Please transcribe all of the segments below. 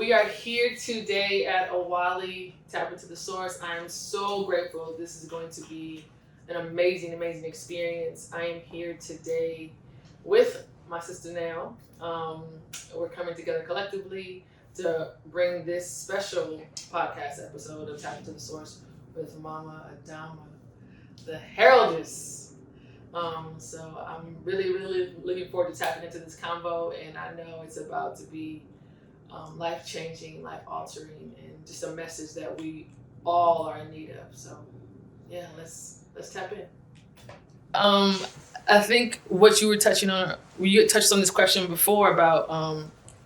We are here today at Awali, Tap Into the Source. I am so grateful. This is going to be an amazing, amazing experience. I am here today with my sister Nail. We're coming together collectively to bring this special podcast episode of Tap Into the Source with Mama Adama, the Heraldess. So I'm really, really looking forward to tapping into this combo, and I know it's about to be life changing, life altering, and just a message that we all are in need of. So, yeah, let's tap in. I think what you were touching on, you touched on this question before about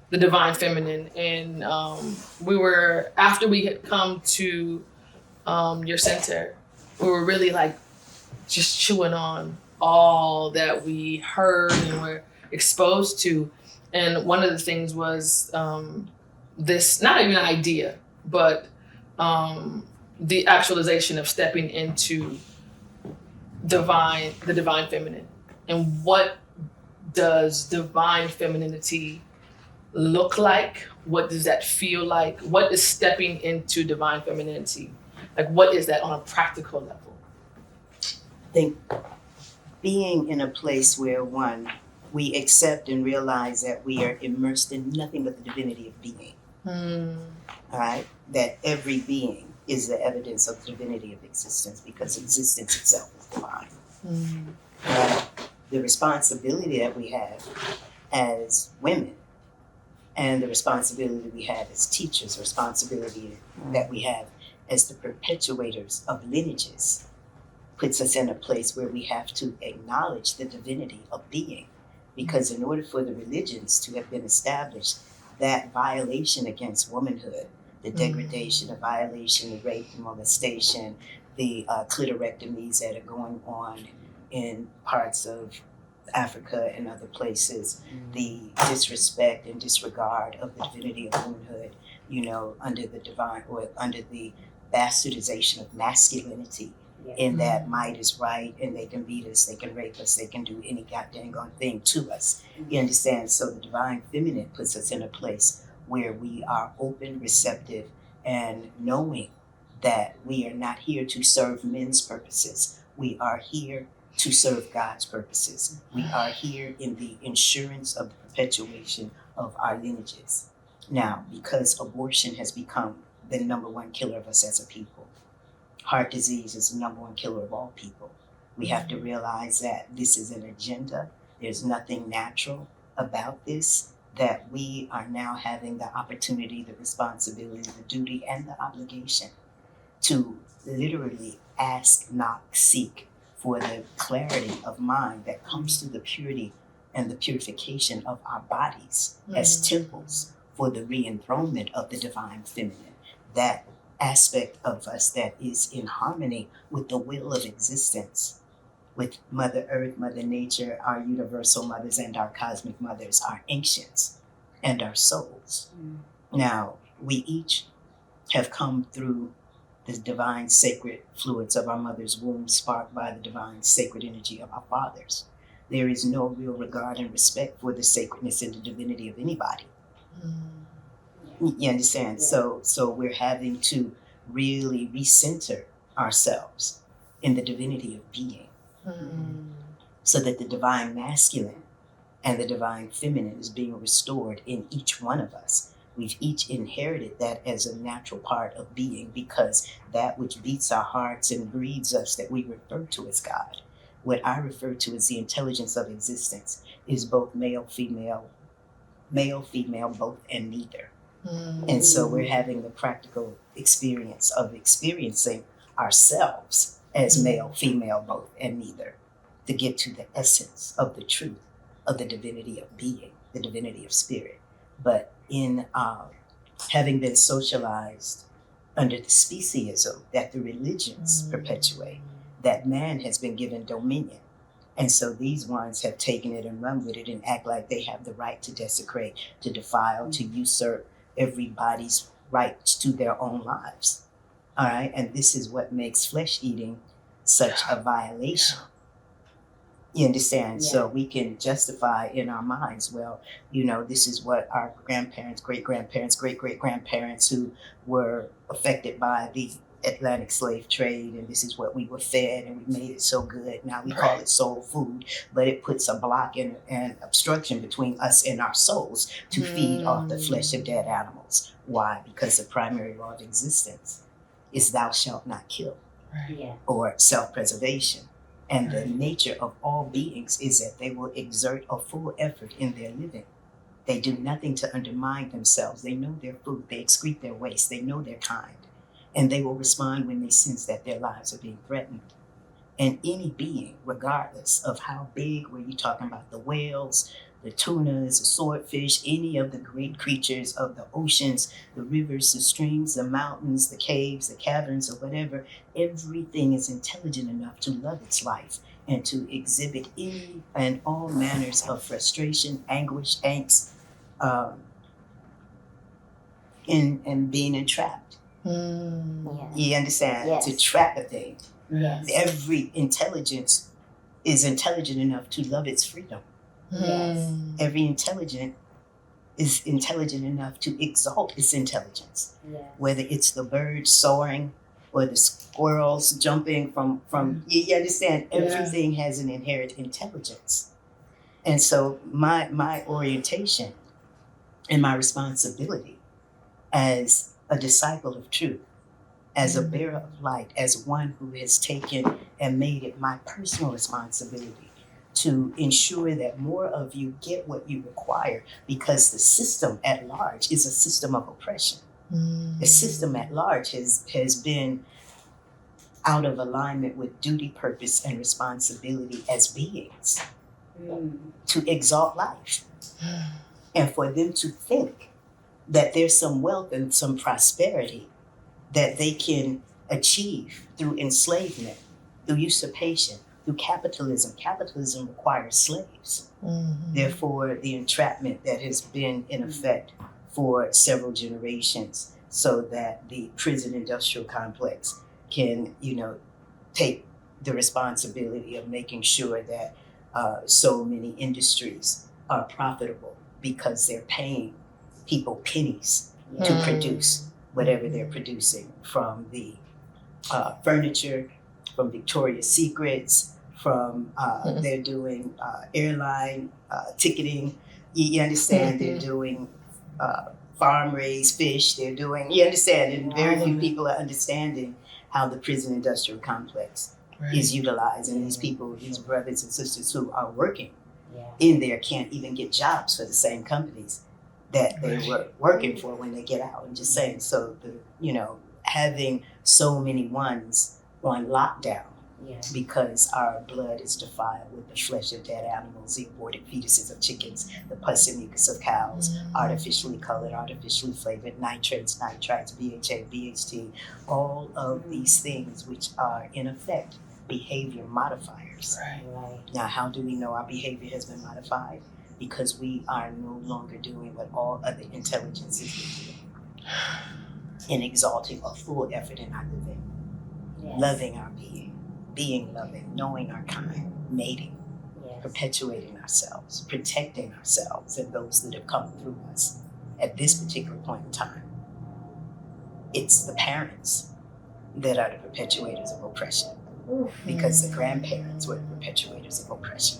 the divine feminine, and we were after we had come to your center, we were really like just chewing on all that we heard and were exposed to. And one of the things was this, not even an idea, but the actualization of stepping into the divine feminine. And what does divine femininity look like? What does that feel like? What is stepping into divine femininity? Like, what is that on a practical level? I think being in a place where we accept and realize that we are immersed in nothing but the divinity of being. All right? That every being is the evidence of the divinity of existence, because existence itself is divine. The responsibility that we have as women, and the responsibility we have as teachers, the responsibility that we have as the perpetuators of lineages, puts us in a place where we have to acknowledge the divinity of being. Because in order for the religions to have been established, that violation against womanhood, the degradation, the violation, the rape, the molestation, the clitorectomies that are going on in parts of Africa and other places, the disrespect and disregard of the divinity of womanhood, under the divine, or under the bastardization of masculinity, in that might is right, and they can beat us, they can rape us, they can do any goddamn thing to us. You understand? So the divine feminine puts us in a place where we are open, receptive, and knowing that we are not here to serve men's purposes. We are here to serve God's purposes. We are here in the insurance of the perpetuation of our lineages. Now, because abortion has become the number one killer of us as a people, heart disease is the number one killer of all people, we have to realize that this is an agenda. There's nothing natural about this, that we are now having the opportunity, the responsibility, the duty, and the obligation to literally ask, knock, seek for the clarity of mind that comes through the purity and the purification of our bodies as temples for the re-enthronement of the divine feminine. That aspect of us that is in harmony with the will of existence, with Mother Earth, Mother Nature, our universal mothers, and our cosmic mothers, our ancients, and our souls. Now, we each have come through the divine sacred fluids of our mother's womb, sparked by the divine sacred energy of our fathers. There is no real regard and respect for the sacredness and the divinity of anybody. You understand? Yeah. So we're having to really recenter ourselves in the divinity of being, so that the divine masculine and the divine feminine is being restored in each one of us. We've each inherited that as a natural part of being, because that which beats our hearts and breathes us, that we refer to as God, what I refer to as the intelligence of existence, is both male, female, both, and neither. And so we're having the practical experience of experiencing ourselves as male, female, both, and neither, to get to the essence of the truth of the divinity of being, the divinity of spirit. But in having been socialized under the speciesism that the religions perpetuate, that man has been given dominion. And so these ones have taken it and run with it and act like they have the right to desecrate, to defile, to usurp everybody's rights to their own lives. All right? And this is what makes flesh eating such a violation. You understand? Yeah. So we can justify in our minds, well, this is what our grandparents, great-grandparents, great-great-grandparents who were affected by the Atlantic slave trade, and this is what we were fed, and we made it so good. Now we call it soul food, but it puts a block and obstruction between us and our souls to feed off the flesh of dead animals. Why? Because the primary law of existence is thou shalt not kill, Yeah. or self-preservation. And the nature of all beings is that they will exert a full effort in their living. They do nothing to undermine themselves. They know their food. They excrete their waste. They know their kind. And they will respond when they sense that their lives are being threatened. And any being, regardless of how big, were you talking about the whales, the tunas, the swordfish, any of the great creatures of the oceans, the rivers, the streams, the mountains, the caves, the caverns, or whatever, everything is intelligent enough to love its life and to exhibit any and all manners of frustration, anguish, angst, in being entrapped. Yes. You understand? Yes. To trap a thing. Yes. Every intelligence is intelligent enough to love its freedom. Yes. Every intelligent is intelligent enough to exalt its intelligence. Yes. Whether it's the birds soaring or the squirrels jumping from you understand, everything has an inherent intelligence. And so my orientation and my responsibility as a disciple of truth, as a bearer of light, as one who has taken and made it my personal responsibility to ensure that more of you get what you require, because the system at large is a system of oppression. The system at large has been out of alignment with duty, purpose, and responsibility as beings to exalt life. And for them to think that there's some wealth and some prosperity that they can achieve through enslavement, through usurpation, through capitalism. Capitalism requires slaves. Therefore, the entrapment that has been in effect for several generations, so that the prison industrial complex can, take the responsibility of making sure that so many industries are profitable because they're paying people pennies to produce whatever they're producing, from the furniture, from Victoria's Secrets, from they're doing airline ticketing. You understand? They're doing farm-raised fish. They're doing, you understand? And very few people are understanding how the prison industrial complex is utilized. And these people, these brothers and sisters who are working in there can't even get jobs for the same companies that they were working for when they get out. I'm just saying, so having so many ones on lockdown because our blood is defiled with the flesh of dead animals, the aborted fetuses of chickens, the pus and mucus of cows, artificially colored, artificially flavored, nitrates, nitrites, BHA, BHT, all of these things which are in effect behavior modifiers. Right. Now, how do we know our behavior has been modified? Because we are no longer doing what all other intelligences are doing, in exalting a full effort in our living, loving our being loving, knowing our kind, mating, perpetuating ourselves, protecting ourselves and those that have come through us at this particular point in time. It's the parents that are the perpetuators of oppression, because the grandparents were the perpetuators of oppression,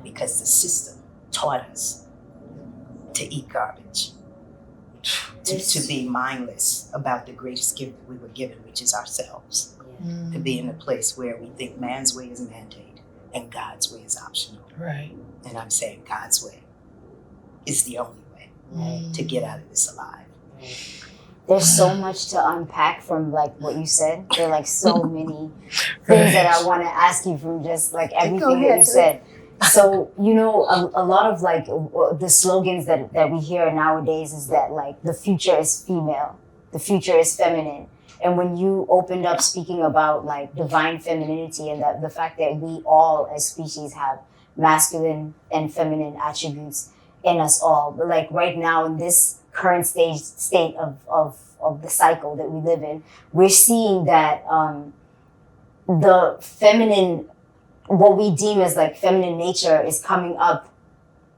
because the system taught us to eat garbage, to be mindless about the greatest gift that we were given, which is ourselves. To be in a place where we think man's way is mandate and God's way is optional. Right. And I'm saying God's way is the only way to get out of this alive. There's so much to unpack from what you said. There are so many things that I want to ask you from just everything that you said. So, a lot of the slogans that we hear nowadays is that the future is female, the future is feminine. And when you opened up speaking about divine femininity and the fact that we all as species have masculine and feminine attributes in us all, but right now in this current state of the cycle that we live in, we're seeing that the feminine what we deem as like feminine nature is coming up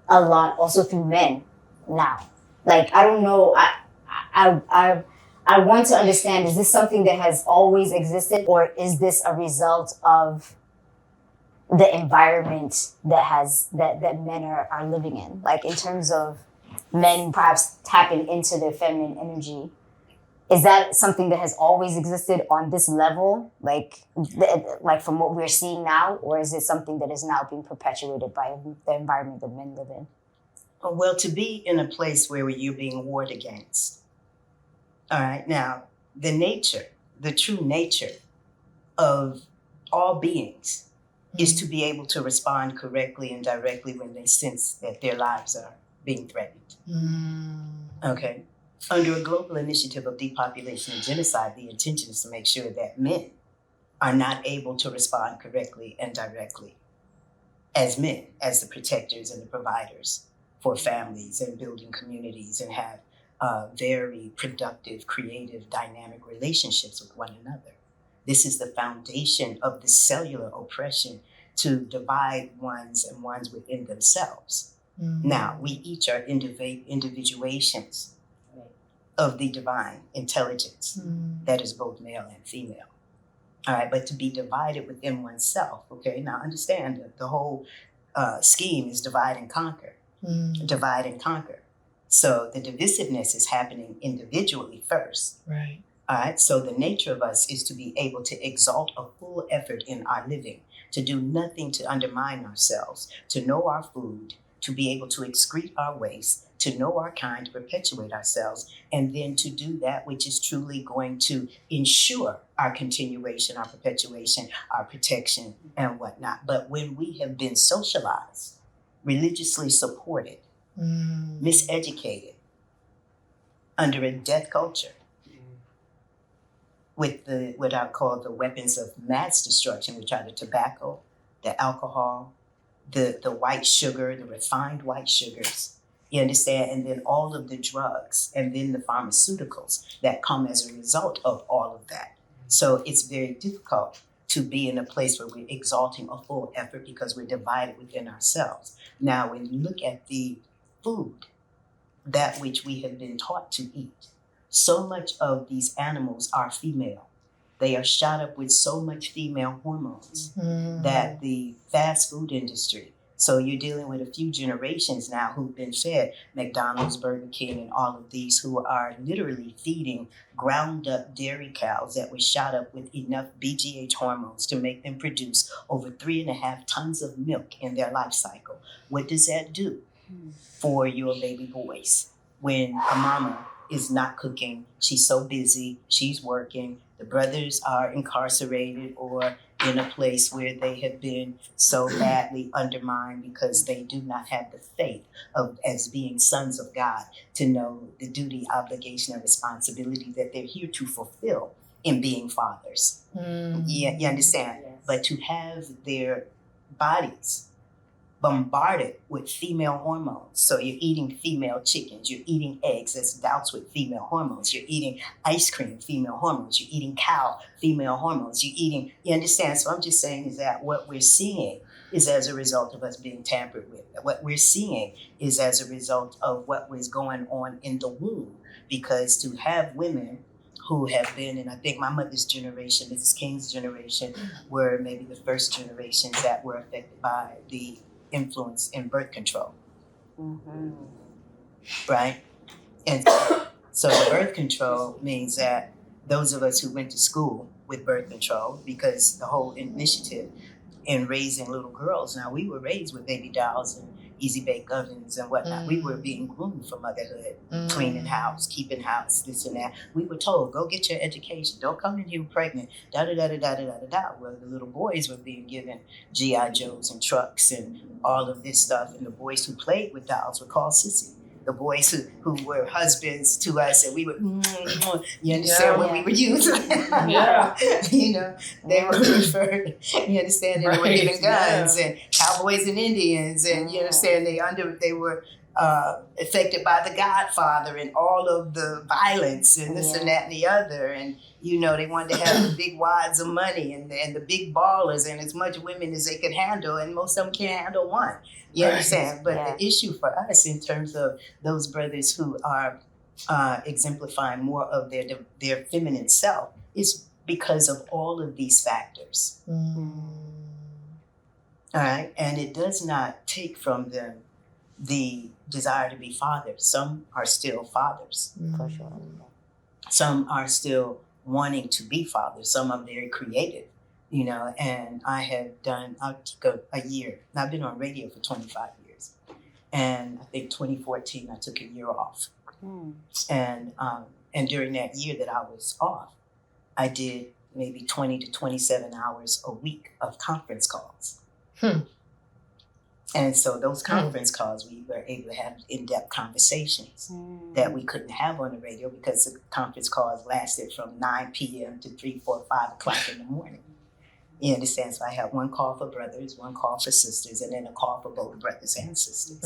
a lot also through men now. Like, I don't know, I want to understand, is this something that has always existed, or is this a result of the environment that men are living in? Like, in terms of men perhaps tapping into their feminine energy, is that something that has always existed on this level, like from what we're seeing now, or is it something that is now being perpetuated by the environment that men live in? Well, to be in a place where you're being warred against. All right, now, the true nature of all beings is to be able to respond correctly and directly when they sense that their lives are being threatened. Okay? Under a global initiative of depopulation and genocide, the intention is to make sure that men are not able to respond correctly and directly as men, as the protectors and the providers for families and building communities and have very productive, creative, dynamic relationships with one another. This is the foundation of the cellular oppression to divide ones and ones within themselves. Now, we each are individuations of the divine intelligence that is both male and female. All right, but to be divided within oneself, okay? Now, understand that the whole scheme is divide and conquer. Divide and conquer. So the divisiveness is happening individually first. Right. All right. So the nature of us is to be able to exalt a full effort in our living, to do nothing to undermine ourselves, to know our food, to be able to excrete our waste, to know our kind, to perpetuate ourselves, and then to do that which is truly going to ensure our continuation, our perpetuation, our protection, and whatnot. But when we have been socialized, religiously supported, miseducated, under a death culture, with what I call the weapons of mass destruction, which are the tobacco, the alcohol, the white sugar, the refined white sugars, you understand? And then all of the drugs, and then the pharmaceuticals that come as a result of all of that. So it's very difficult to be in a place where we're exalting a full effort because we're divided within ourselves. Now, when you look at the food, that which we have been taught to eat, so much of these animals are female. They are shot up with so much female hormones that the fast food industry, so you're dealing with a few generations now who've been fed McDonald's, Burger King, and all of these, who are literally feeding ground up dairy cows that were shot up with enough BGH hormones to make them produce over 3.5 tons of milk in their life cycle. What does that do for your baby boys when a mama is not cooking? She's so busy, she's working, the brothers are incarcerated or in a place where they have been so badly undermined because they do not have the faith of, as being sons of God, to know the duty, obligation, and responsibility that they're here to fulfill in being fathers. Yeah, you understand? Yes. But to have their bodies bombarded with female hormones. So you're eating female chickens, you're eating eggs that's doused with female hormones, you're eating ice cream, female hormones, you're eating cow, female hormones, you're eating, you understand? So I'm just saying is that what we're seeing is as a result of us being tampered with. What we're seeing is as a result of what was going on in the womb, because to have women who have been, and I think my mother's generation, Mrs. King's generation, were maybe the first generations that were affected by the influence in birth control, right? And so the birth control means that those of us who went to school with birth control, because the whole initiative in raising little girls, now we were raised with baby dolls and easy bake ovens and whatnot. We were being groomed for motherhood, cleaning house, keeping house, this and that. We were told, go get your education. Don't come in here pregnant, da-da-da-da-da-da-da-da. Well, the little boys were being given G.I. Joes and trucks and all of this stuff. And the boys who played with dolls were called sissy. The boys who were husbands to us, and we would, you understand, when we were youth, you know, they were referred, you understand, they were given guns and cowboys and Indians, and you understand, they were affected by The Godfather and all of the violence and this and that and the other. And, you know, they wanted to have the big wads of money and the big ballers and as much women as they could handle. And most of them can't handle one. You understand? But the issue for us in terms of those brothers who are exemplifying more of their feminine self is because of all of these factors. All right. And it does not take from them the desire to be fathers. Some are still fathers. For sure. Some are still wanting to be fathers. Some are very creative, you know, and I took a year. I've been on radio for 25 years. And I think 2014, I took a year off. And during that year that I was off, I did maybe 20 to 27 hours a week of conference calls. And so those conference calls, we were able to have in-depth conversations that we couldn't have on the radio because the conference calls lasted from 9 p.m. to 3, 4, 5 o'clock in the morning. You understand? So I had one call for brothers, one call for sisters, and then a call for both brothers and sisters.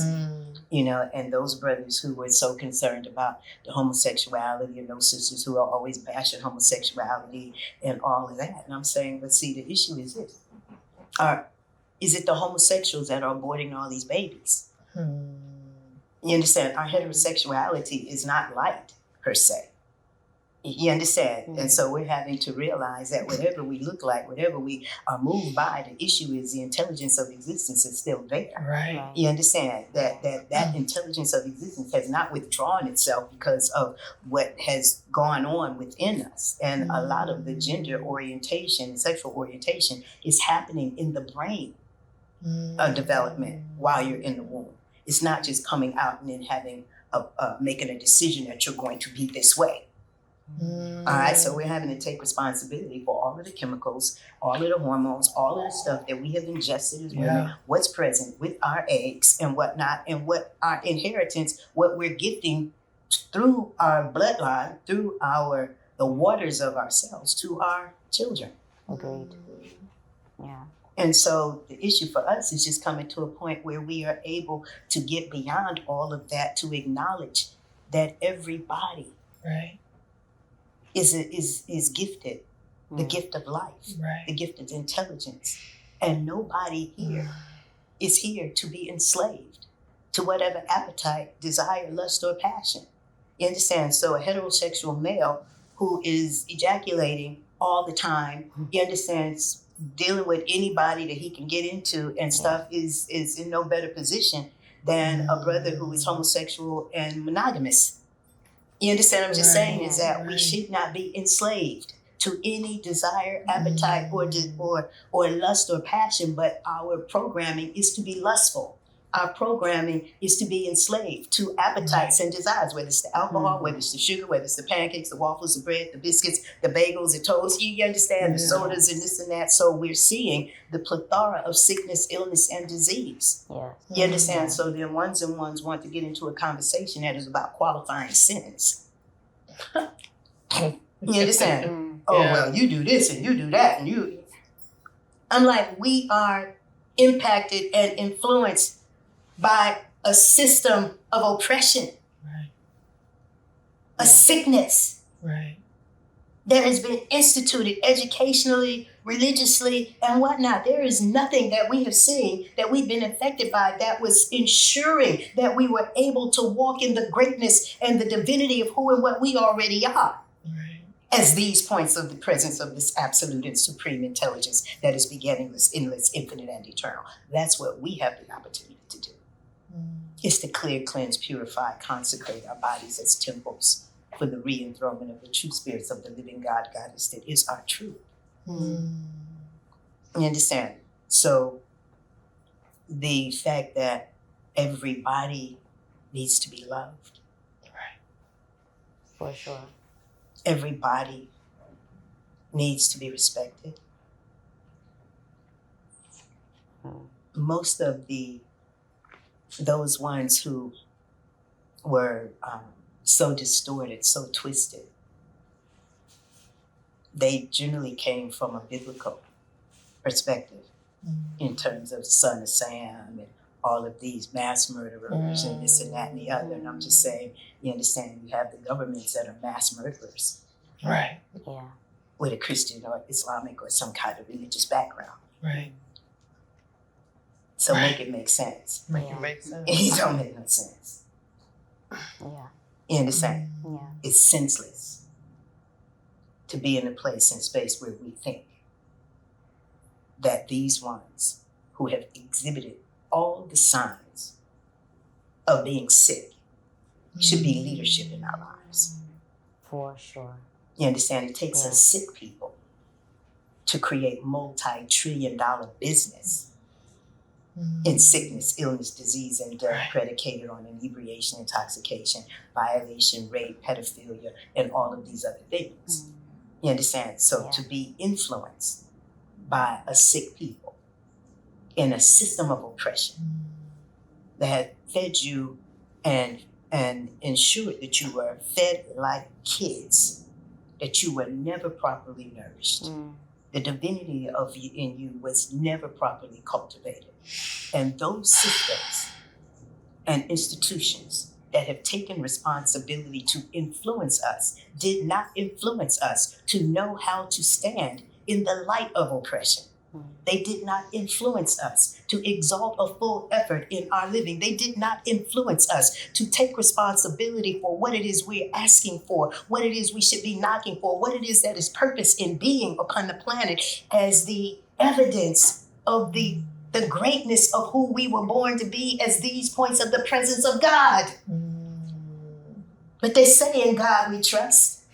You know, and those brothers who were so concerned about the homosexuality and those sisters who are always bashing homosexuality and all of that. And I'm saying, but see, the issue is this. Is it the homosexuals that are aborting all these babies? You understand? Our heterosexuality is not light, per se. You understand? And so we're having to realize that whatever we look like, whatever we are moved by, the issue is the intelligence of existence is still there. Right. You understand? That intelligence of existence has not withdrawn itself because of what has gone on within us. And a lot of the gender orientation and sexual orientation is happening in the brain development while you're in the womb. It's not just coming out and then having making a decision that you're going to be this way. All right, so we're having to take responsibility for all of the chemicals, all of the hormones, all of the stuff that we have ingested as women, what's present with our eggs and whatnot, and what our inheritance, what we're gifting through our bloodline, through the waters of ourselves to our children. Agreed. Yeah. And so the issue for us is just coming to a point where we are able to get beyond all of that to acknowledge that everybody is gifted, the gift of life, the gift of intelligence. And nobody here is here to be enslaved to whatever appetite, desire, lust, or passion. You understand? So a heterosexual male who is ejaculating all the time, you understand, dealing with anybody that he can get into and stuff is in no better position than a brother who is homosexual and monogamous. You understand what I'm just saying? Is that we should not be enslaved to any desire, appetite, or lust or passion, but our programming is to be lustful. Our programming is to be enslaved to appetites and desires, whether it's the alcohol, whether it's the sugar, whether it's the pancakes, the waffles, the bread, the biscuits, the bagels, the toast, you understand, the sodas and this and that. So we're seeing the plethora of sickness, illness, and disease. You understand? So then ones and ones want to get into a conversation that is about qualifying sins. You understand? Well, you do this and you do that and you... I'm like, we are impacted and influenced by a system of oppression, a sickness that has been instituted educationally, religiously, and whatnot. There is nothing that we have seen that we've been affected by that was ensuring that we were able to walk in the greatness and the divinity of who and what we already are. As these points of the presence of this absolute and supreme intelligence that is beginningless, endless, infinite, and eternal. That's what we have the opportunity to do. Is to clear, cleanse, purify, consecrate our bodies as temples for the re-enthronement of the true spirits of the living God, Goddess that is our truth. You understand? So the fact that everybody needs to be loved. For sure. Everybody needs to be respected. Most of those ones who were so distorted, so twisted, they generally came from a biblical perspective in terms of Son of Sam and all of these mass murderers and this and that and the other. And I'm just saying, you understand, you have the governments that are mass murderers. Right. Yeah. With a Christian or Islamic or some kind of religious background. Right. So Right. make it make sense. Make it make sense. It don't make no sense. Yeah. You understand? Yeah. It's senseless to be in a place and space where we think that these ones who have exhibited all the signs of being sick should be leadership in our lives. For sure. You understand? It takes us sick people to create multi-trillion-dollar business in sickness, illness, disease, and death predicated on inebriation, intoxication, violation, rape, pedophilia, and all of these other things. You understand? So to be influenced by a sick people in a system of oppression that fed you and ensured that you were fed like kids, that you were never properly nourished. The divinity of you in you was never properly cultivated. And those systems and institutions that have taken responsibility to influence us did not influence us to know how to stand in the light of oppression. They did not influence us to exalt a full effort in our living. They did not influence us to take responsibility for what it is we're asking for, what it is we should be knocking for, what it is that is purpose in being upon the planet as the evidence of the greatness of who we were born to be as these points of the presence of God. But they say in God we trust.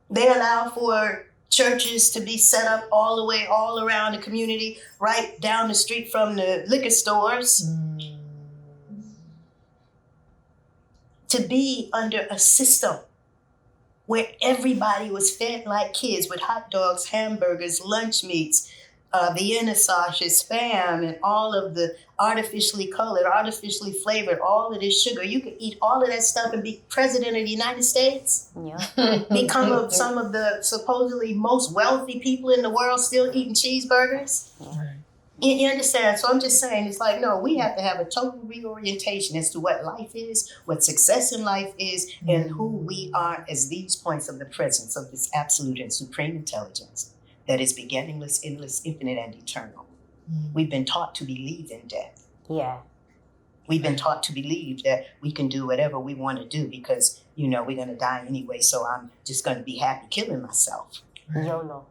They allow for churches to be set up all around the community, right down the street from the liquor stores, to be under a system where everybody was fed like kids with hot dogs, hamburgers, lunch meats, Vienna sausages, spam, and all of the artificially colored, artificially flavored, all of this sugar. You could eat all of that stuff and be president of the United States. Become some of the supposedly most wealthy people in the world still eating cheeseburgers. You understand? So I'm just saying, it's like, no, we have to have a total reorientation as to what life is, what success in life is, and who we are as these points of the presence of this absolute and supreme intelligence that is beginningless, endless, infinite, and eternal. We've been taught to believe in death. Yeah. We've been taught to believe that we can do whatever we want to do because, we're going to die anyway, so I'm just going to be happy killing myself. YOLO.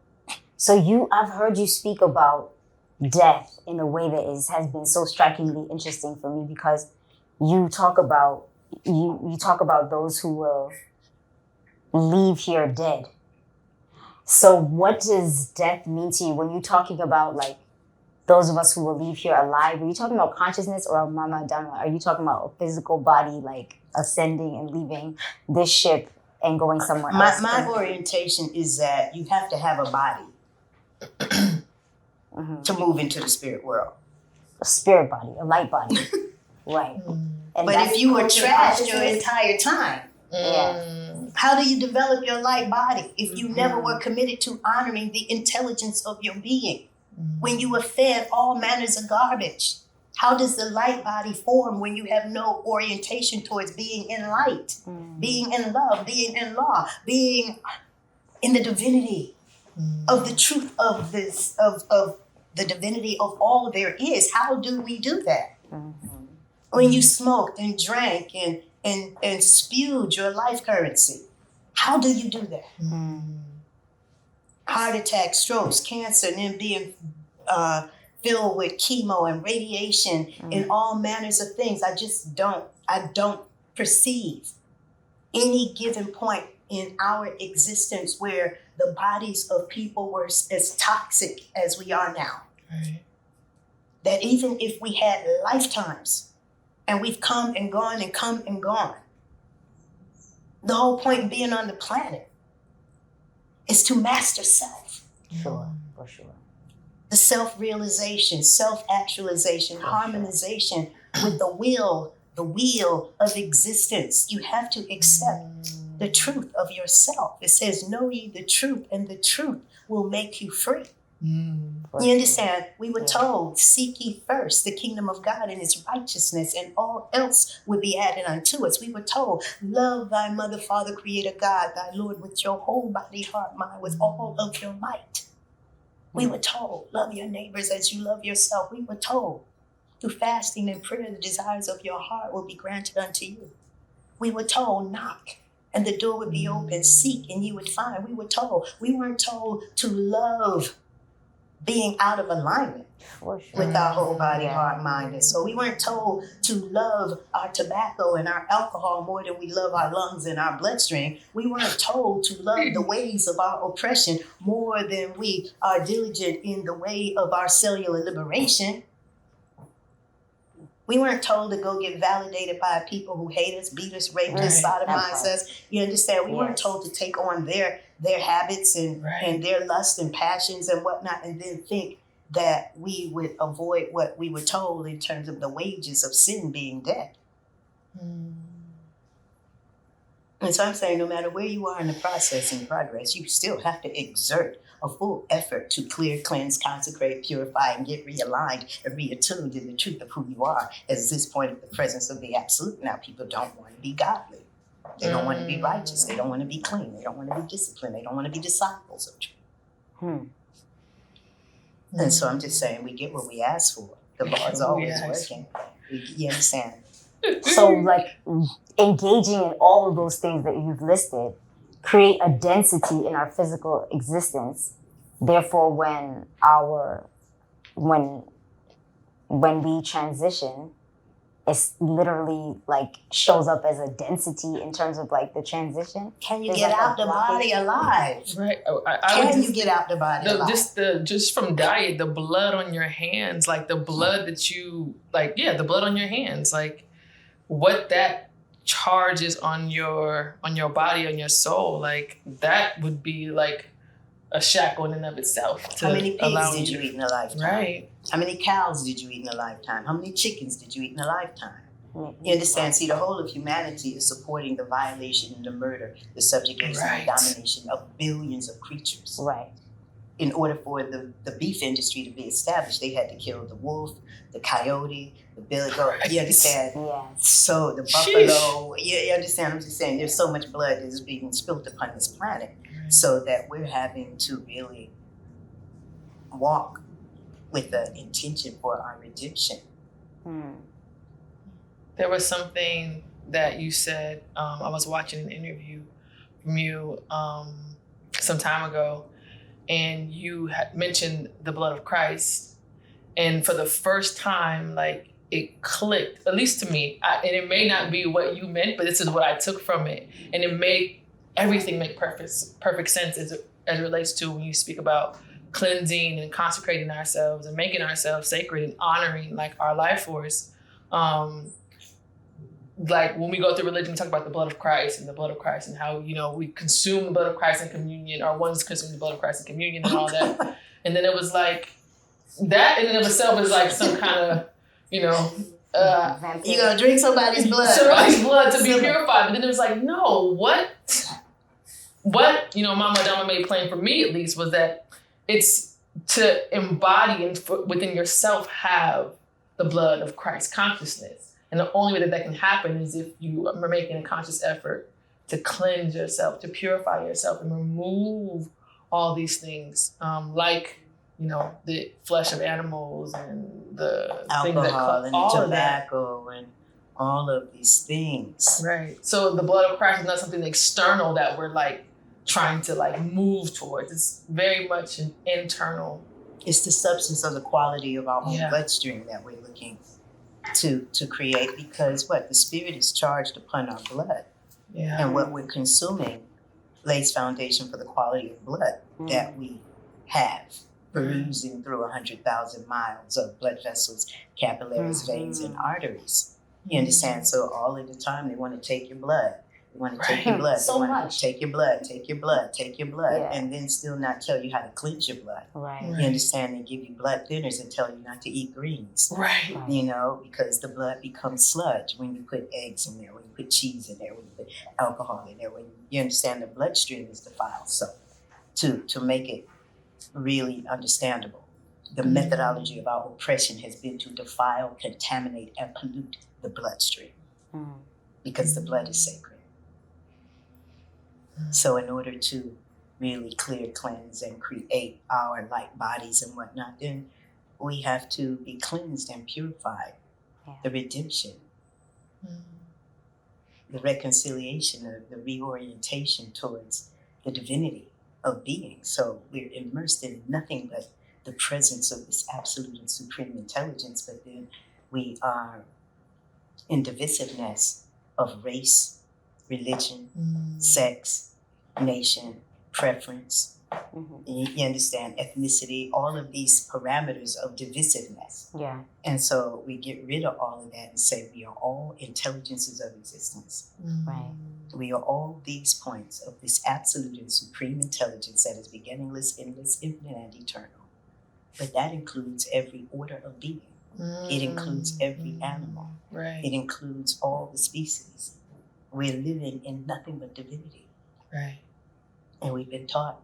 So I've heard you speak about death in a way that has been so strikingly interesting for me, because you talk about those who will leave here dead. So what does death mean to you when you're talking about like those of us who will leave here alive? Are you talking about consciousness, or Mama Adama, are you talking about a physical body like ascending and leaving this ship and going somewhere else? My orientation is that you have to have a body to move into the spirit world. A spirit body, a light body. Right. And but if you were trashed your entire time, how do you develop your light body if you never were committed to honoring the intelligence of your being? When you were fed all manners of garbage, how does the light body form when you have no orientation towards being in light, being in love, being in law, being in the divinity of the truth of this, of the divinity of all there is? How do we do that? When you smoked and drank and spewed your life currency, how do you do that? Heart attack, strokes, cancer, and then being filled with chemo and radiation and all manners of things. I don't perceive any given point in our existence where the bodies of people were as toxic as we are now. That even if we had lifetimes and we've come and gone and come and gone, the whole point of being on the planet is to master self. Sure, for sure. The self-realization, self-actualization, harmonization with the wheel of existence. You have to accept the truth of yourself. It says, know ye the truth, and the truth will make you free. You understand? We were told, seek ye first the kingdom of God and his righteousness, and all else would be added unto us. We were told, love thy mother, father, creator God, thy Lord, with your whole body, heart, mind, with all of your might. We were told, love your neighbors as you love yourself. We were told, through fasting and prayer, the desires of your heart will be granted unto you. We were told, knock, and the door would be open. Seek, and you would find. We were told. We weren't told to love being out of alignment with our whole body, heart, mind, and soul. We weren't told to love our tobacco and our alcohol more than we love our lungs and our bloodstream. We weren't told to love the ways of our oppression more than we are diligent in the way of our cellular liberation. We weren't told to go get validated by people who hate us, beat us, rape us, sodomize us. You understand? We weren't told to take on their habits and their lust and passions and whatnot, and then think that we would avoid what we were told in terms of the wages of sin being death. And so I'm saying, no matter where you are in the process and progress, you still have to exert a full effort to clear, cleanse, consecrate, purify, and get realigned and reattuned in the truth of who you are as this point of the presence of the absolute. Now, people don't want to be godly. They don't want to be righteous. They don't want to be clean. They don't want to be disciplined. They don't want to be disciples of truth. And so I'm just saying, we get what we ask for. The bar's always working. You understand? So, like, engaging in all of those things that you've listed create a density in our physical existence. Therefore, when we transition, it's literally like shows up as a density in terms of like the transition. Can you get out the body alive? Right. Can you get out the body alive? Just from diet, the blood on your hands, like the blood that you the blood on your hands, like what that charges on your body, on your soul, like that would be like a shackle in and of itself. How many pigs did you eat in a lifetime? Right. How many cows did you eat in a lifetime? How many chickens did you eat in a lifetime? You understand? See, the whole of humanity is supporting the violation and the murder, the subjugation and domination of billions of creatures. Right. In order for the beef industry to be established, they had to kill the wolf, the coyote, the billy goat. You understand? Yeah. So the buffalo. You understand? I'm just saying, there's so much blood that is being spilled upon this planet, so that we're having to really walk with the intention for our redemption. There was something that you said. I was watching an interview from you some time ago, and you had mentioned the blood of Christ. And for the first time, like, it clicked, at least to me. And it may not be what you meant, but this is what I took from it. And it made everything make perfect sense as it relates to when you speak about cleansing and consecrating ourselves and making ourselves sacred and honoring like our life force. Like when we go through religion, we talk about the blood of Christ and how, we consume the blood of Christ in communion, or one's consuming the blood of Christ in communion and all that. And then it was like, that in and of itself is like some kind of, you're gonna drink somebody's blood. Somebody's blood to be purified. But then it was like, no, what Mama Adama made plain for me at least was that it's to embody and within yourself have the blood of Christ consciousness. And the only way that can happen is if you are making a conscious effort to cleanse yourself, to purify yourself and remove all these things, like, the flesh of animals and the alcohol and all the tobacco and all of these things. Right. So the blood of Christ is not something external that we're like trying to like move towards. It's very much an internal. It's the substance of the quality of our own bloodstream that we're looking to create, because the spirit is charged upon our blood. Yeah. And what we're consuming lays foundation for the quality of blood that we have, perusing through 100,000 miles of blood vessels, capillaries, veins, and arteries. You understand? So all of the time they want to take your blood. They want to take your blood. So they want much. to take your blood, take your blood, take your blood, Yeah. and then still not tell you how to cleanse your blood. Right. You understand? They give you blood thinners and tell you not to eat greens. Right. Because the blood becomes sludge when you put eggs in there, when you put cheese in there, when you put alcohol in there. When you understand the bloodstream is defiled. So to make it really understandable. The methodology of our oppression has been to defile, contaminate, and pollute the bloodstream because the blood is sacred. So in order to really clear, cleanse, and create our light bodies and whatnot, then we have to be cleansed and purified. Yeah. The redemption, the reconciliation, the reorientation towards the divinity of being. So we're immersed in nothing but the presence of this absolute and supreme intelligence, but then we are in divisiveness of race, religion, sex, nation, preference. You understand, ethnicity, all of these parameters of divisiveness. Yeah. And so we get rid of all of that and say we are all intelligences of existence. Right. We are all these points of this absolute and supreme intelligence that is beginningless, endless, infinite, and eternal. But that includes every order of being. It includes every animal. Right. It includes all the species. We're living in nothing but divinity. Right. And we've been taught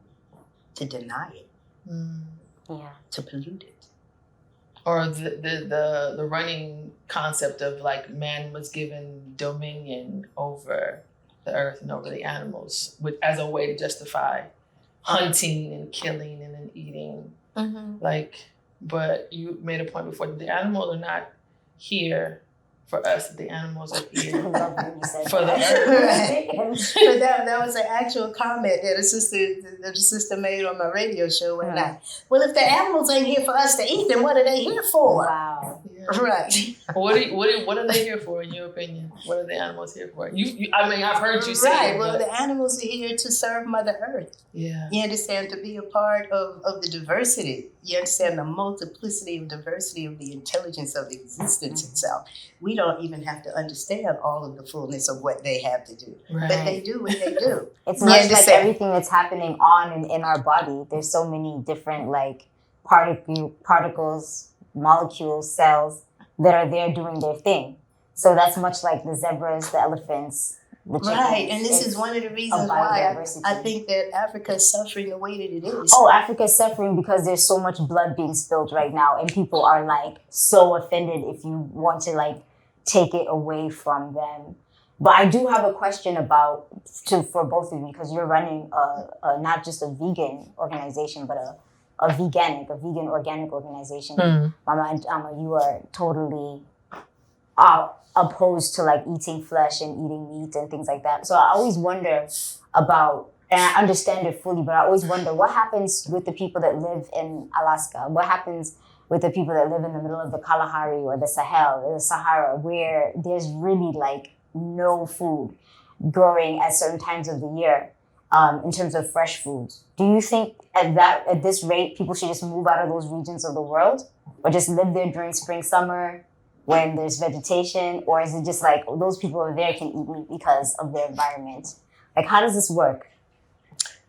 to deny it, Yeah. to pollute it. Or the running concept of like man was given dominion over the earth and over the animals as a way to justify hunting and killing and then eating. Like, but you made a point before that the animals are not here for us, the animals are here for the earth. But that was an actual comment that a sister made on my radio show one night. Well, if the animals ain't here for us to eat, then what are they here for? Wow. Yeah. Right. What are they here for, in your opinion? What are the animals here for? I mean, I've heard you say right. it. Well, But the animals are here to serve Mother Earth. yeah. You understand, to be a part of the diversity. You understand the multiplicity of diversity of the intelligence of existence itself. We don't even have to understand all of the fullness of what they have to do. Right. But they do what they do. It's much like everything that's happening on and in our body. There's so many different like particles, molecules, cells that are there doing their thing. So that's much like the zebras, the elephants, the chickens. Right, and this is one of the reasons why I think that Africa is suffering the way that it is. Oh, Africa is suffering because there's so much blood being spilled right now, and people are like so offended if you want to like take it away from them. But I do have a question for both of you, because you're running not just a vegan organization, but a vegan organic organization. Mama and Ama, you are totally opposed to like eating flesh and eating meat and things like that. So I always wonder about, and I understand it fully, but I always wonder what happens with the people that live in Alaska. What happens with the people that live in the middle of the Kalahari or the Sahel or the Sahara, where there's really like no food growing at certain times of the year in terms of fresh foods. Do you think at this rate, people should just move out of those regions of the world, or just live there during spring, summer, when there's vegetation? Or is it just like those people over there can eat meat because of their environment? Like, how does this work?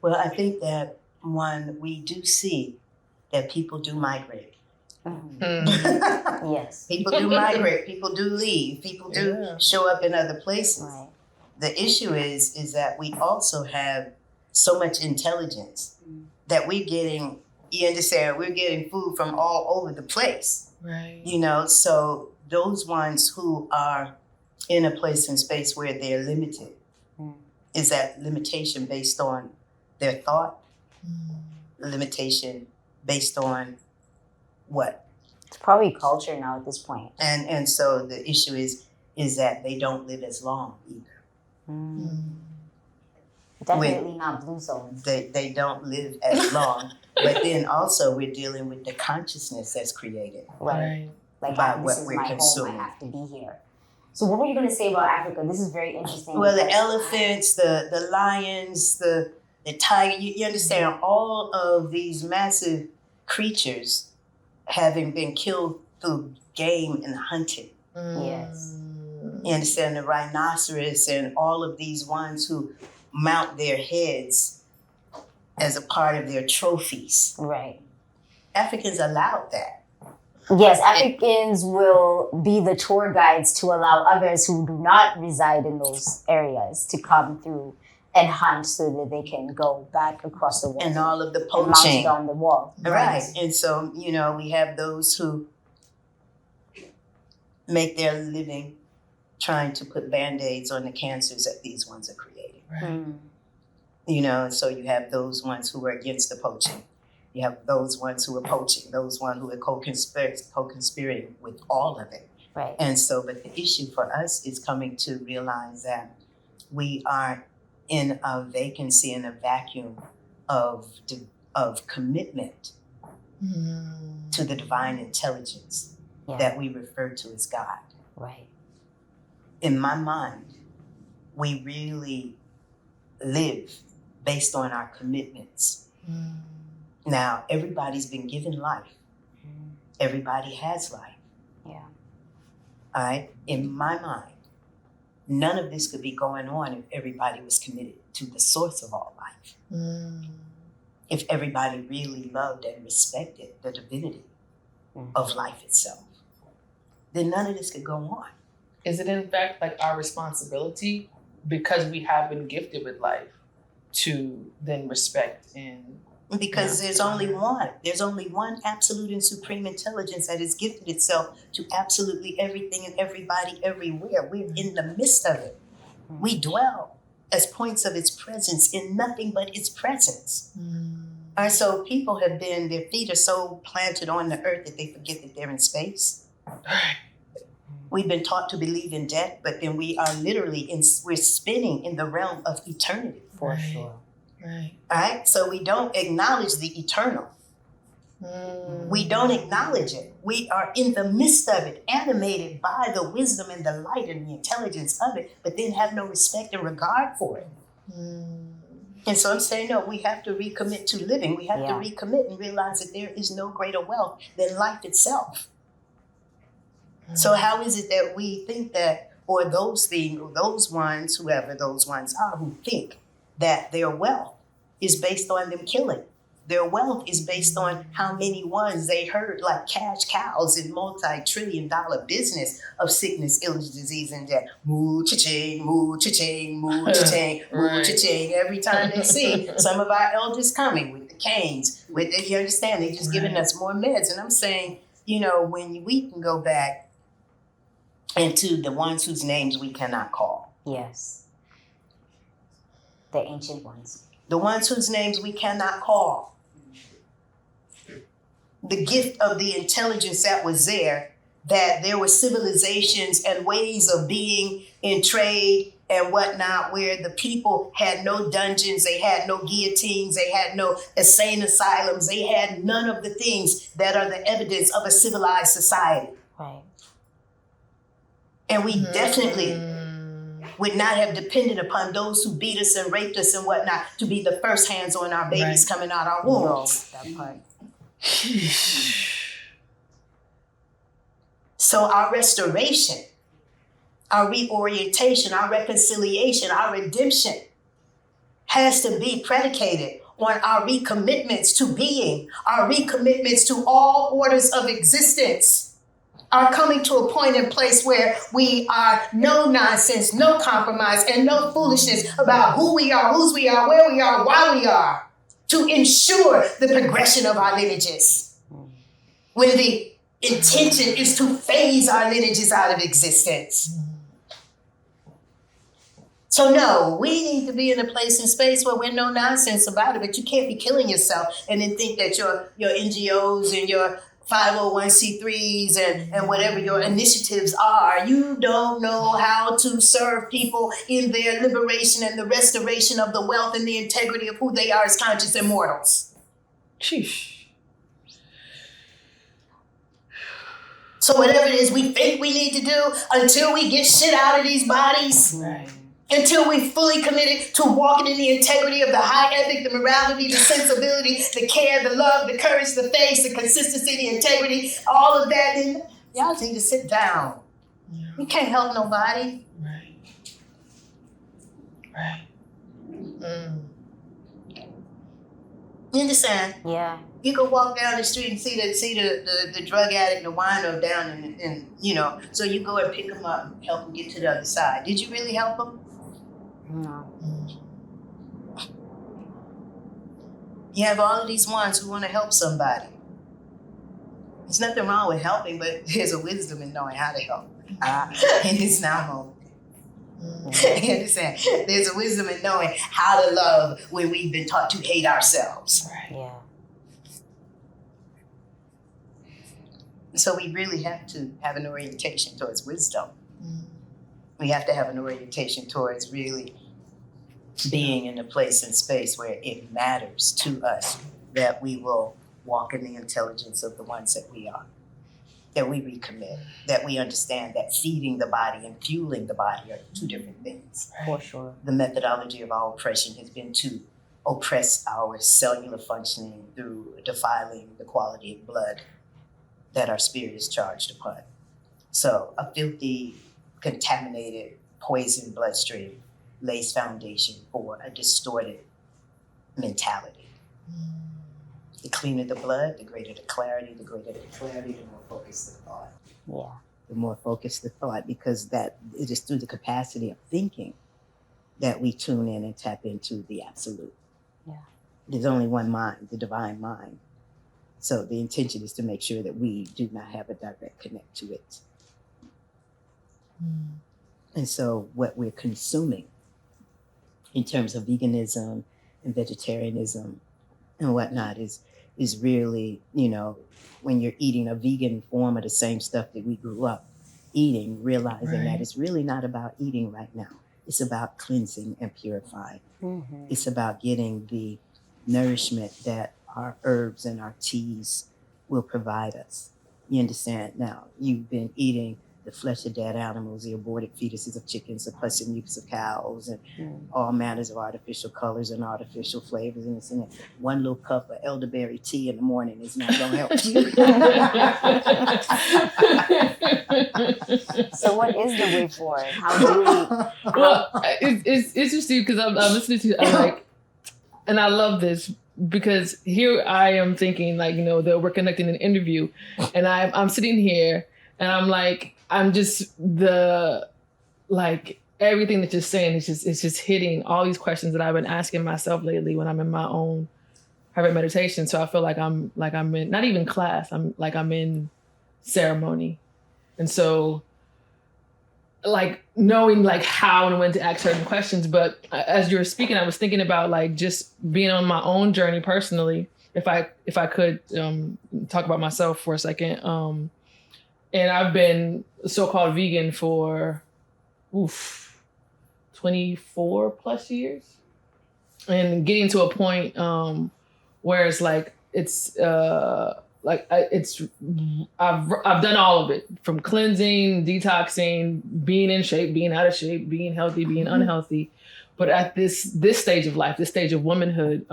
Well, I think that we do see that people do migrate. Yes. People do migrate, people do leave, people do show up in other places. Right. The issue is that we also have so much intelligence that we're getting, you understand, we're getting food from all over the place. Right. You know, so those ones who are in a place and space where they're limited, is that limitation based on their thought? Limitation based on what? It's probably culture now at this point. And so the issue is that they don't live as long either. Definitely not blue zones. They don't live as long. But then also we're dealing with the consciousness that's created. Right. Like, by this what is we're my consuming. home, I have to be here. So what were you going to say about Africa? This is very interesting. Well, the elephants, the lions, the tiger, you understand, all of these massive creatures having been killed through game and hunting. Yes. You understand, the rhinoceros and all of these ones who mount their heads as a part of their trophies. Right. Africans allowed that. Yes, Africans will be the tour guides to allow others who do not reside in those areas to come through enhanced so that they can go back across the wall And all of the and mount poaching. it on the wall. Right. And so, we have those who make their living trying to put Band-Aids on the cancers that these ones are creating. Right. So you have those ones who are against the poaching. You have those ones who are poaching, those ones who are co-conspirating with all of it. Right. And so, but the issue for us is coming to realize that we are in a vacancy, in a vacuum of commitment to the divine intelligence that we refer to as God. Right. In my mind, we really live based on our commitments. Now, everybody's been given life. Everybody has life. Yeah. All right? In my mind, none of this could be going on if everybody was committed to the source of all life. If everybody really loved and respected the divinity of life itself, then none of this could go on. Is it in fact like our responsibility, because we have been gifted with life, to then respect and because there's only one. There's only one absolute and supreme intelligence that has gifted itself to absolutely everything and everybody everywhere. We're in the midst of it. We dwell as points of its presence in nothing but its presence. All right, so people have been, their feet are so planted on the earth that they forget that they're in space. We've been taught to believe in death, but then we are literally we're spinning in the realm of eternity. For sure. Right. All right, so we don't acknowledge the eternal. We don't acknowledge it. We are in the midst of it, animated by the wisdom and the light and the intelligence of it, but then have no respect and regard for it. And so I'm saying, no, we have to recommit to living. We have to recommit and realize that there is no greater wealth than life itself. So how is it that we think that, or those things, or those ones, whoever those ones are, who think that their wealth is based on them killing? Their wealth is based on how many ones they herd like cash cows in multi-trillion-dollar business of sickness, illness, disease, and death. Moo cha-ching, moo cha-ching, moo cha-ching, moo cha-ching. Every time they see some of our elders coming with the canes, with the, you understand, they just giving us more meds. And I'm saying, when we can go back into the ones whose names we cannot call. Yes. The ancient ones. The ones whose names we cannot call. The gift of the intelligence that was there, that there were civilizations and ways of being in trade and whatnot, where the people had no dungeons, they had no guillotines, they had no insane asylums, they had none of the things that are the evidence of a civilized society. Right. And we definitely would not have depended upon those who beat us and raped us and whatnot to be the first hands on our babies coming out our wombs. That part. So our restoration, our reorientation, our reconciliation, our redemption has to be predicated on our recommitments to being, our recommitments to all orders of existence. Are coming to a point and place where we are no nonsense, no compromise, and no foolishness about who we are, whose we are, where we are, why we are, to ensure the progression of our lineages. When the intention is to phase our lineages out of existence. So no, we need to be in a place and space where we're no nonsense about it, but you can't be killing yourself and then think that your NGOs and your 501c3s and whatever your initiatives are, you don't know how to serve people in their liberation and the restoration of the wealth and the integrity of who they are as conscious immortals. Sheesh. So whatever it is we think we need to do until we get shit out of these bodies, until we fully committed to walking in the integrity of the high ethic, the morality, the sensibility, the care, the love, the courage, the faith, the consistency, the integrity, all of that, then y'all need to sit down. You can't help nobody. Right. You understand? Yeah. You can walk down the street and see the drug addict, the wino down and so you go and pick them up and help them get to the other side. Did you really help them? No. You have all of these ones who want to help somebody. There's nothing wrong with helping, but there's a wisdom in knowing how to help. And it's now home. You understand? There's a wisdom in knowing how to love when we've been taught to hate ourselves. Yeah. So we really have to have an orientation towards wisdom. We have to have an orientation towards really being in a place and space where it matters to us that we will walk in the intelligence of the ones that we are, that we recommit, that we understand that feeding the body and fueling the body are two different things. For sure. The methodology of our oppression has been to oppress our cellular functioning through defiling the quality of blood that our spirit is charged upon. So a filthy, contaminated, poisoned bloodstream lays foundation for a distorted mentality. The cleaner the blood, the greater the clarity, the more focused the thought. Yeah. The more focused the thought, because that it is through the capacity of thinking that we tune in and tap into the absolute. Yeah. There's only one mind, the divine mind. So the intention is to make sure that we do not have a direct connect to it. And so what we're consuming in terms of veganism and vegetarianism and whatnot is really, when you're eating a vegan form of the same stuff that we grew up eating, realizing that it's really not about eating right now. It's about cleansing and purifying. Mm-hmm. It's about getting the nourishment that our herbs and our teas will provide us. You understand? Now, you've been eating the flesh of dead animals, the aborted fetuses of chickens, the pus and mucus of cows, and all manners of artificial colors and artificial flavors. And it's in it. One little cup of elderberry tea in the morning is not going to help you. So what is the way forward? How do we... Well, it's interesting because I'm listening to, and I love this because here I am thinking that we're conducting an interview and I'm sitting here and I'm just everything that you're saying is just hitting all these questions that I've been asking myself lately when I'm in my own private meditation. So I feel like I'm in not even class. I'm in ceremony, and so knowing how and when to ask certain questions. But as you were speaking, I was thinking about just being on my own journey personally. If I could talk about myself for a second. And I've been so-called vegan for 24 plus years, and getting to a point where it's I've done all of it, from cleansing, detoxing, being in shape, being out of shape, being healthy, being unhealthy. But at this stage of life, this stage of womanhood,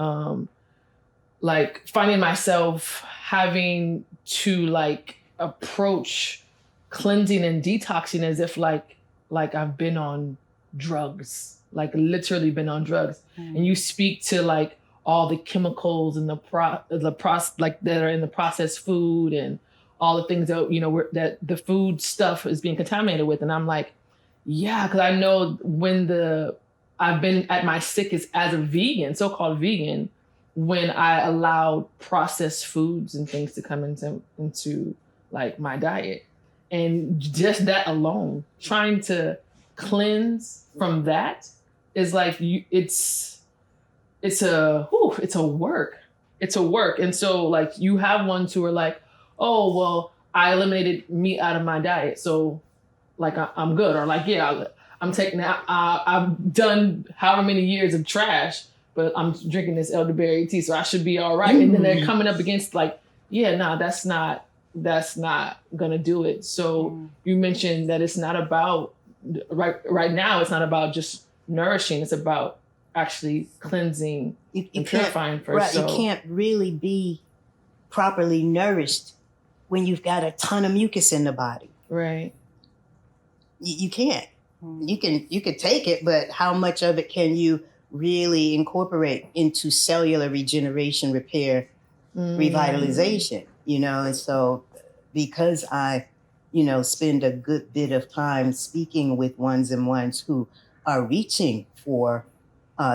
finding myself having to approach cleansing and detoxing as if I've been on drugs, literally been on drugs. And you speak to all the chemicals and that are in the processed food and all the things that that the food stuff is being contaminated with. And I'm yeah, because I know when I've been at my sickest as a vegan, so-called vegan, when I allowed processed foods and things to come into my diet. And just that alone, trying to cleanse from that is it's a work. It's a work. And so you have ones who are oh, well, I eliminated meat out of my diet, so I'm good. Or I'm taking out, I've done however many years of trash, but I'm drinking this elderberry tea, so I should be all right. And then they're coming up against that's not gonna do it. So you mentioned that it's not about right now. It's not about just nourishing. It's about actually cleansing and purifying first. Right, you can't really be properly nourished when you've got a ton of mucus in the body. Right. You can't. You can take it, but how much of it can you really incorporate into cellular regeneration, repair, revitalization? And so because I, spend a good bit of time speaking with ones and ones who are reaching for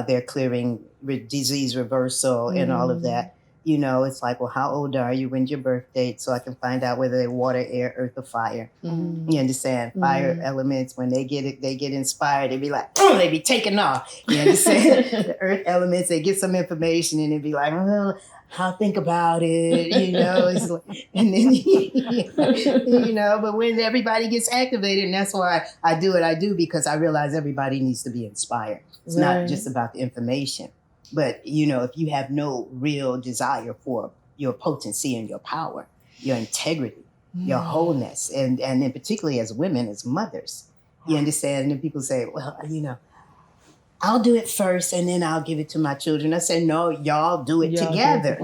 they're clearing disease reversal and all of that. You know, it's like, well, how old are you? When's your birth date? So I can find out whether they're water, air, earth, or fire. You understand? Fire elements, when they get inspired, they be like, oh, they be taking off. You understand? The earth elements, they get some information and they be like, well, I'll think about it, you know. It's like, and then, you know, but when everybody gets activated, and that's why I do what I do, because I realize everybody needs to be inspired. It's not just about the information. But, you know, if you have no real desire for your potency and your power, your integrity, your wholeness, and then particularly as women, as mothers, you understand? And then people say, well, you know, I'll do it first and then I'll give it to my children. I say, no, y'all do it together.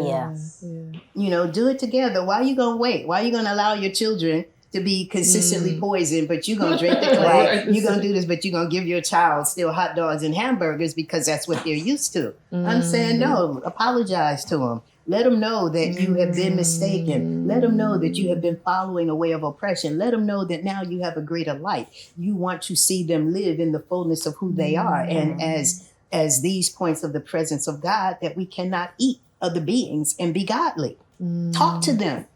You know, do it together. Why are you going to wait? Why are you going to allow your children to be consistently poisoned, but you're going to drink the clay, you're going to do this, but you're going to give your child still hot dogs and hamburgers because that's what they're used to? I'm saying, no, apologize to them. Let them know that you have been mistaken. Let them know that you have been following a way of oppression. Let them know that now you have a greater light. You want to see them live in the fullness of who they are. And as these points of the presence of God, that we cannot eat other beings and be godly. Talk to them.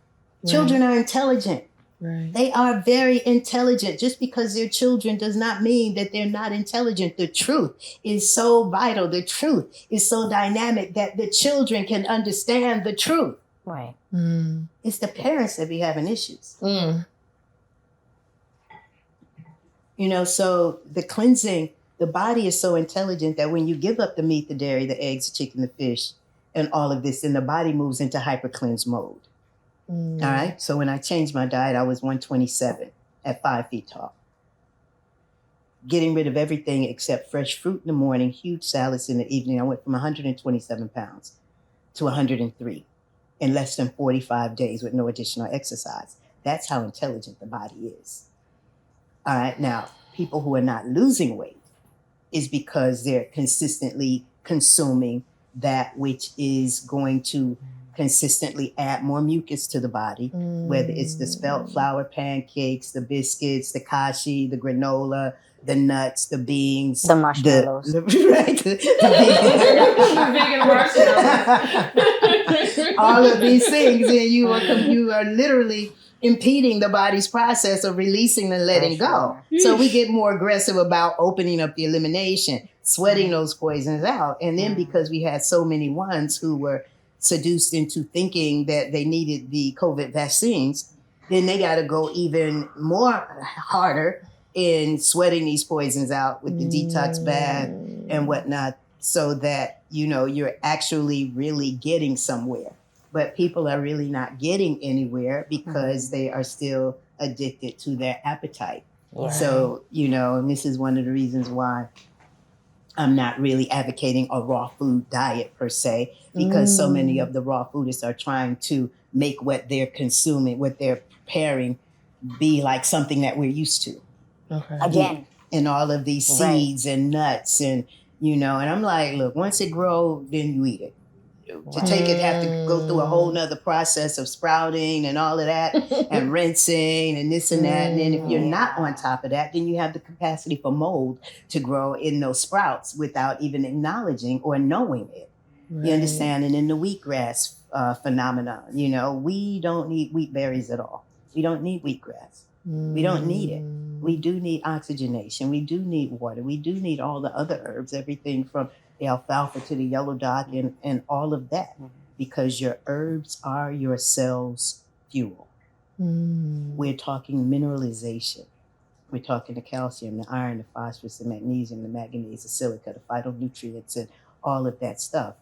Children are intelligent. They are very intelligent. Just because they're children does not mean that they're not intelligent. The truth is so vital. The truth is so dynamic that the children can understand the truth. Right. It's the parents that be having issues. You know, so the cleansing, the body is so intelligent that when you give up the meat, the dairy, the eggs, the chicken, the fish, and all of this, then the body moves into hyper cleanse mode. All right. So when I changed my diet, I was 127 at 5 feet tall. Getting rid of everything except fresh fruit in the morning, huge salads in the evening. I went from 127 pounds to 103 in less than 45 days with no additional exercise. That's how intelligent the body is. All right. Now, people who are not losing weight is because they're consistently consuming that which is going to consistently add more mucus to the body, whether it's the spelt flour pancakes, the biscuits, the kashi, the granola, the nuts, the beans, the marshmallows, the vegan marshmallows. All of these things, and you are literally impeding the body's process of releasing and letting go. So we get more aggressive about opening up the elimination, sweating those poisons out. And then because we had so many ones who were seduced into thinking that they needed the COVID vaccines, then they got to go even more harder in sweating these poisons out with the detox bath and whatnot, so that, you know, you're actually really getting somewhere. But people are really not getting anywhere because they are still addicted to their appetite. So, you know, and this is one of the reasons why I'm not really advocating a raw food diet per se, because so many of the raw foodists are trying to make what they're consuming, what they're preparing, be like something that we're used to. Again. And all of these seeds and nuts and, you know, and I'm like, look, once it grows, then you eat it. To take it, have to go through a whole nother process of sprouting and all of that and rinsing and this and that. And then if you're not on top of that, then you have the capacity for mold to grow in those sprouts without even acknowledging or knowing it. You understand? And in the wheatgrass phenomenon, you know, we don't need wheat berries at all. We don't need wheatgrass. We don't need it. We do need oxygenation. We do need water. We do need all the other herbs, everything from the alfalfa to the yellow dock and all of that, because your herbs are your cell's fuel. We're talking mineralization. We're talking the calcium, the iron, the phosphorus, the magnesium, the manganese, the silica, the phytonutrients, and all of that stuff.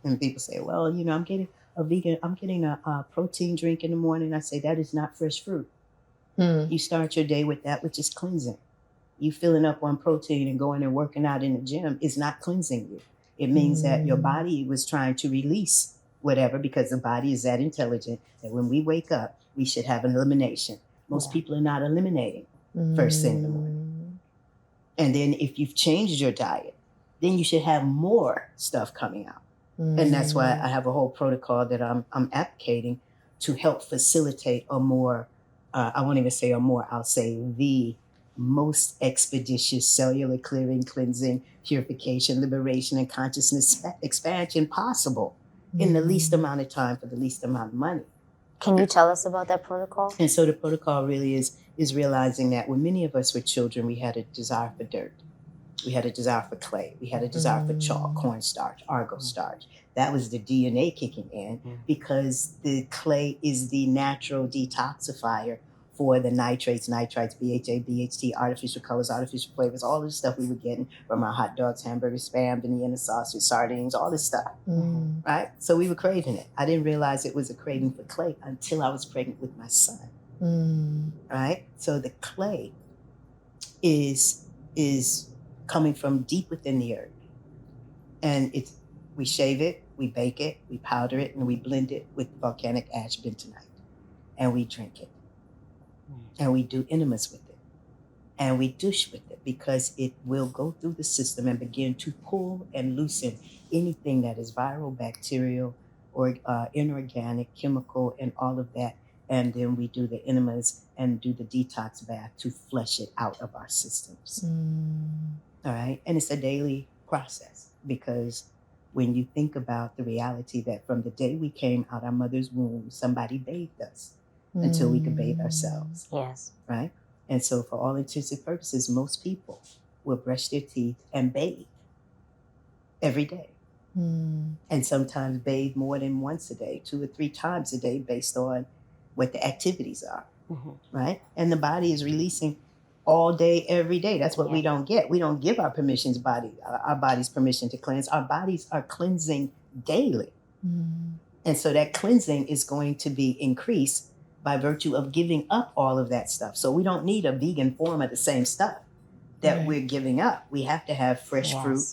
And people say, well, you know, I'm getting a protein drink in the morning. I say, that is not fresh fruit. You start your day with that which is cleansing. You filling up on protein and going and working out in the gym is not cleansing you. It means that your body was trying to release whatever, because the body is that intelligent that when we wake up, we should have an elimination. Most people are not eliminating first thing in the morning. And then if you've changed your diet, then you should have more stuff coming out. And that's why I have a whole protocol that I'm advocating to help facilitate a more, I won't even say a more, I'll say the most expeditious cellular clearing, cleansing, purification, liberation, and consciousness expansion possible in the least amount of time for the least amount of money. Can you tell us about that protocol? And so the protocol really is realizing that when many of us were children, we had a desire for dirt. We had a desire for clay. We had a desire for chalk, cornstarch, argo starch. That was the DNA kicking in because the clay is the natural detoxifier for the nitrates, BHA, BHT, artificial colors, artificial flavors, all this stuff we were getting from our hot dogs, hamburgers, spam, banana sausage, sardines, all this stuff, right? So we were craving it. I didn't realize it was a craving for clay until I was pregnant with my son, right? So the clay is coming from deep within the earth, and we shave it, we bake it, we powder it, and we blend it with volcanic ash bentonite, and we drink it. And we do enemas with it. And we douche with it because it will go through the system and begin to pull and loosen anything that is viral, bacterial, or inorganic, chemical, and all of that. And then we do the enemas and do the detox bath to flush it out of our systems. All right. And it's a daily process because when you think about the reality that from the day we came out our mother's womb, somebody bathed us until we could bathe ourselves. Yes. Right? And so for all intents and purposes, most people will brush their teeth and bathe every day. And sometimes bathe more than once a day, 2 or 3 times a day based on what the activities are. Right? And the body is releasing all day, every day. That's what we don't get. We don't give our bodies permission to cleanse. Our bodies are cleansing daily. And so that cleansing is going to be increased by virtue of giving up all of that stuff. So we don't need a vegan form of the same stuff that we're giving up. We have to have fresh fruit,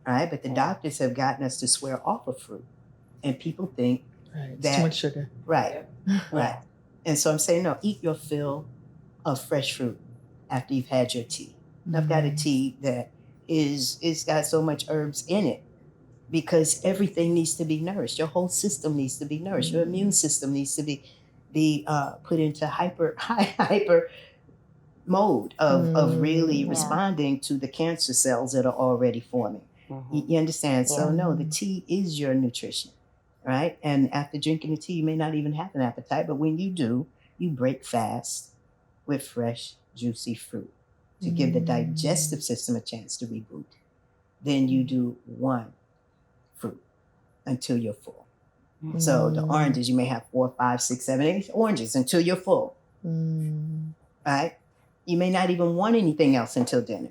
right? But the doctors have gotten us to swear off of fruit. And people think that... too much sugar. Right, right. And so I'm saying, no, eat your fill of fresh fruit after you've had your tea. And I've got a tea that it's got so much herbs in it because everything needs to be nourished. Your whole system needs to be nourished. Your immune system needs to be put into hyper mode of really responding to the cancer cells that are already forming. You understand? So no, the tea is your nutrition, right? And after drinking the tea, you may not even have an appetite, but when you do, you break fast with fresh, juicy fruit to give the digestive system a chance to reboot. Then you do one fruit until you're full. So the oranges, you may have 4, 5, 6, 7, 8 oranges until you're full. Right? You may not even want anything else until dinner.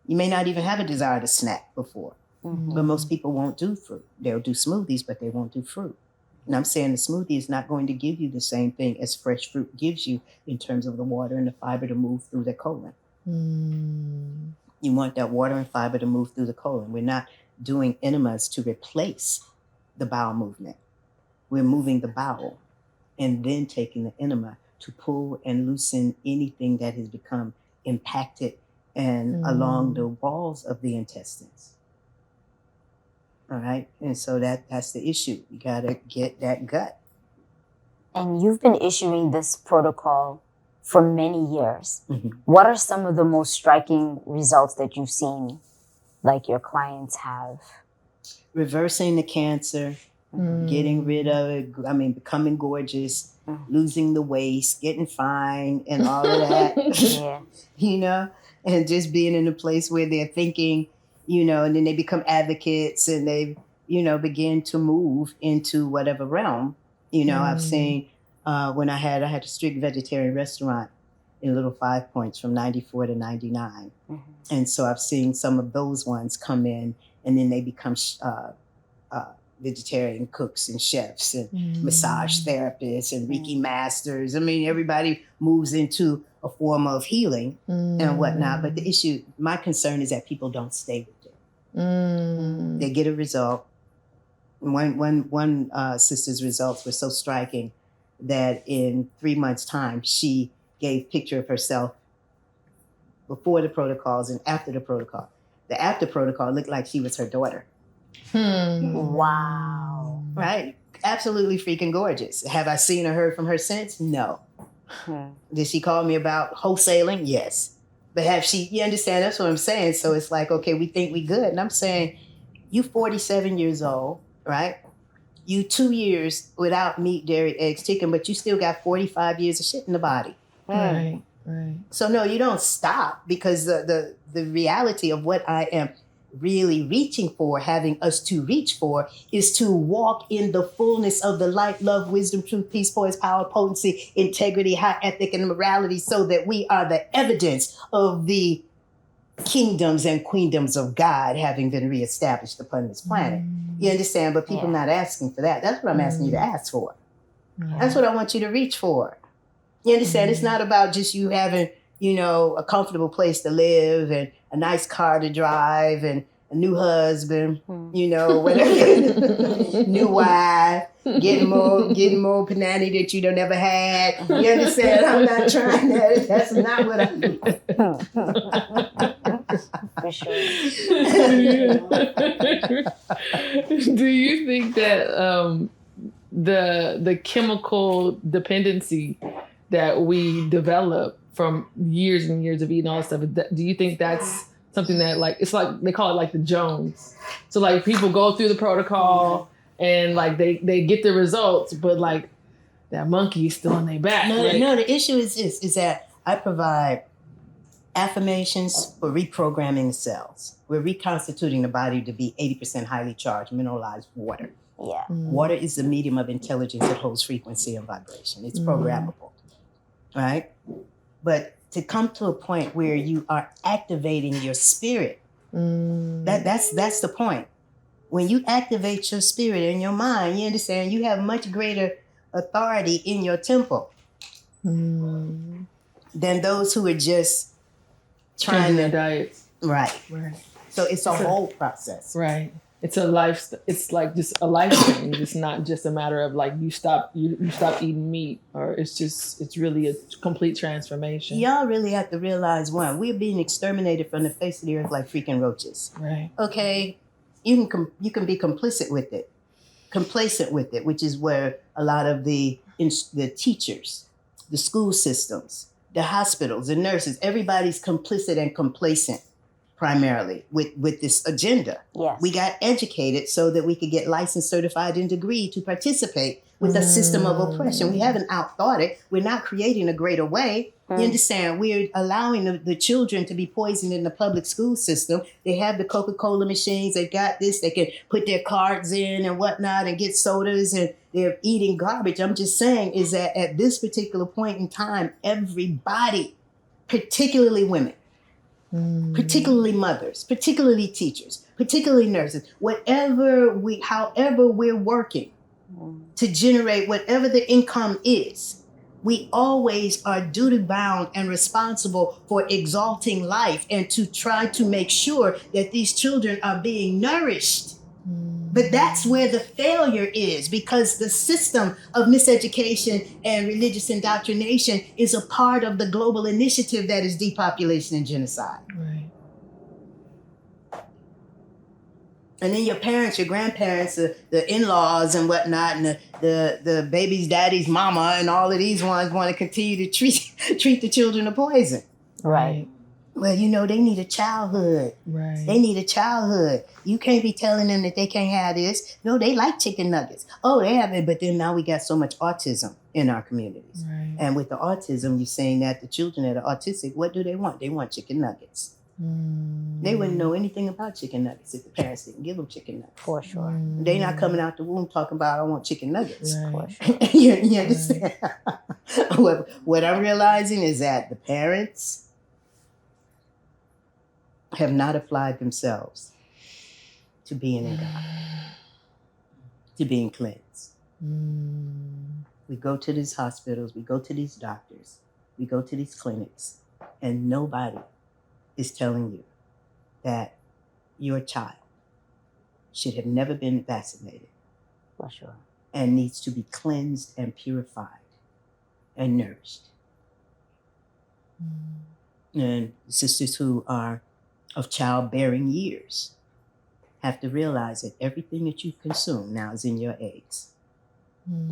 You may not even have a desire to snack before. But most people won't do fruit. They'll do smoothies, but they won't do fruit. And I'm saying the smoothie is not going to give you the same thing as fresh fruit gives you in terms of the water and the fiber to move through the colon. You want that water and fiber to move through the colon. We're not doing enemas to replace the bowel movement. We're moving the bowel and then taking the enema to pull and loosen anything that has become impacted and along the walls of the intestines. All right. And so that's the issue. You got to get that gut. And you've been issuing this protocol for many years. What are some of the most striking results that you've seen, like your clients have? Reversing the cancer, getting rid of it, becoming gorgeous, losing the waist, getting fine, and all of that. You know, and just being in a place where they're thinking, you know, and then they become advocates and they, you know, begin to move into whatever realm. You know, I've seen when I had a strict vegetarian restaurant in Little Five Points from 94 to 99. And so I've seen some of those ones come in and then they become vegetarian cooks and chefs and massage therapists and Reiki masters. I mean, everybody moves into a form of healing and whatnot. But the issue, my concern is that people don't stay with it. They get a result. One sister's results were so striking that in 3 months' time, she gave a picture of herself before the protocols and after the protocol. The after protocol looked like she was her daughter. Wow. Right? Absolutely freaking gorgeous. Have I seen or heard from her since? No. Did she call me about wholesaling? Yes. But you understand, that's what I'm saying. So it's like, okay, we think we good. And I'm saying, you 47 years old, right? You 2 years without meat, dairy, eggs, chicken, but you still got 45 years of shit in the body. Right. So no, you don't stop, because the reality of what I am really reaching for, having us to reach for, is to walk in the fullness of the light, love, wisdom, truth, peace, poise, power, potency, integrity, high ethic, and morality, so that we are the evidence of the kingdoms and queendoms of God having been reestablished upon this planet. You understand? But people not asking for that. That's what I'm asking you to ask for. That's what I want you to reach for. You understand? It's not about just you having, a comfortable place to live and a nice car to drive and a new husband, whatever, new wife, getting more panani that you don't ever had. You understand? I'm not trying that. That's not what I'm doing. For sure. Do you think that the chemical dependency that we develop from years and years of eating all this stuff, do you think that's something that, like, it's like they call it like the Jones? So like people go through the protocol and like they get the results, but like that monkey is still on their back. No, the issue is this, is that I provide affirmations for reprogramming the cells. We're reconstituting the body to be 80% highly charged, mineralized water. Yeah. Water is the medium of intelligence that holds frequency and vibration. It's programmable, right? But to come to a point where you are activating your spirit, that's the point. When you activate your spirit and your mind, you understand, you have much greater authority in your temple than those who are just trying their diets. Right. So it's a whole process. Right. It's a life. It's like just a life change. It's not just a matter of like you stop eating meat, or it's really a complete transformation. Y'all really have to realize, one, we're being exterminated from the face of the earth like freaking roaches. Right. Okay, you can be complacent with it, which is where a lot of the teachers, the school systems, the hospitals, the nurses, everybody's complicit and complacent. Primarily with this agenda. Yes. We got educated so that we could get licensed, certified, and degree to participate with the system of oppression. We haven't outthought it. We're not creating a greater way. You understand? We're allowing the children to be poisoned in the public school system. They have the Coca-Cola machines. They got this. They can put their cards in and whatnot and get sodas, and they're eating garbage. I'm just saying is that at this particular point in time, everybody, particularly women, particularly mothers, particularly teachers, particularly nurses, however we're working to generate whatever the income is, we always are duty bound and responsible for exalting life and to try to make sure that these children are being nourished. But that's where the failure is, because the system of miseducation and religious indoctrination is a part of the global initiative that is depopulation and genocide. Right. And then your parents, your grandparents, the in-laws and whatnot, and the baby's daddy's mama, and all of these ones want to continue to treat the children to poison. Right. Well, they need a childhood. Right. They need a childhood. You can't be telling them that they can't have this. No, they like chicken nuggets. Oh, they have it. But then now we got so much autism in our communities. Right. And with the autism, you're saying that the children that are autistic, what do they want? They want chicken nuggets. They wouldn't know anything about chicken nuggets if the parents didn't give them chicken nuggets. For sure. They not coming out the womb talking about, I want chicken nuggets. Right. For sure. You understand? What I'm realizing is that the parents have not applied themselves to being in God, to being cleansed. We go to these hospitals, we go to these doctors, we go to these clinics, and nobody is telling you that your child should have never been vaccinated. For sure. And needs to be cleansed and purified and nourished. And sisters who are of childbearing years have to realize that everything that you consume now is in your eggs.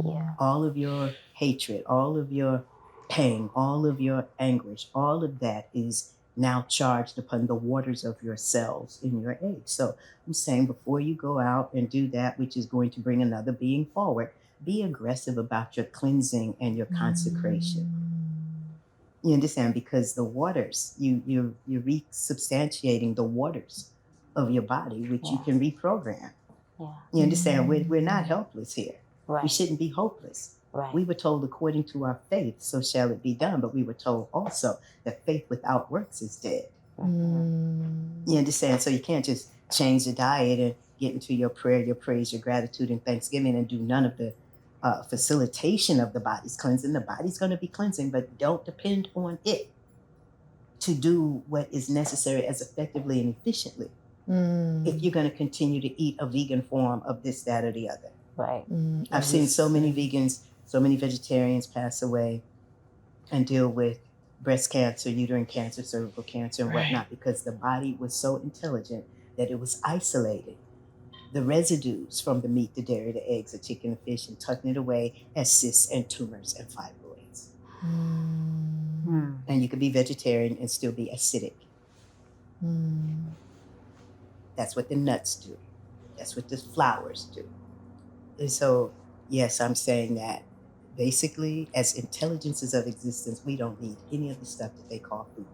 Yeah. All of your hatred, all of your pain, all of your anguish, all of that is now charged upon the waters of your cells in your egg. So I'm saying before you go out and do that, which is going to bring another being forward, be aggressive about your cleansing and your consecration. You understand? Because the waters, you're resubstantiating the waters of your body, which you can reprogram. Yeah. You understand? We're not helpless here. Right. We shouldn't be hopeless. Right. We were told according to our faith, so shall it be done. But we were told also that faith without works is dead. You understand? So you can't just change the diet and get into your prayer, your praise, your gratitude, and thanksgiving and do none of the facilitation of the body's cleansing. The body's going to be cleansing, but don't depend on it to do what is necessary as effectively and efficiently if you're going to continue to eat a vegan form of this, that, or the other. Right. I've seen so many vegans, so many vegetarians pass away and deal with breast cancer, uterine cancer, cervical cancer, and whatnot, because the body was so intelligent that it was isolating the residues from the meat, the dairy, the eggs, the chicken, the fish, and tucking it away as cysts and tumors and fibroids. And you could be vegetarian and still be acidic. That's what the nuts do. That's what the flowers do. And so, yes, I'm saying that basically, as intelligences of existence, we don't need any of the stuff that they call food.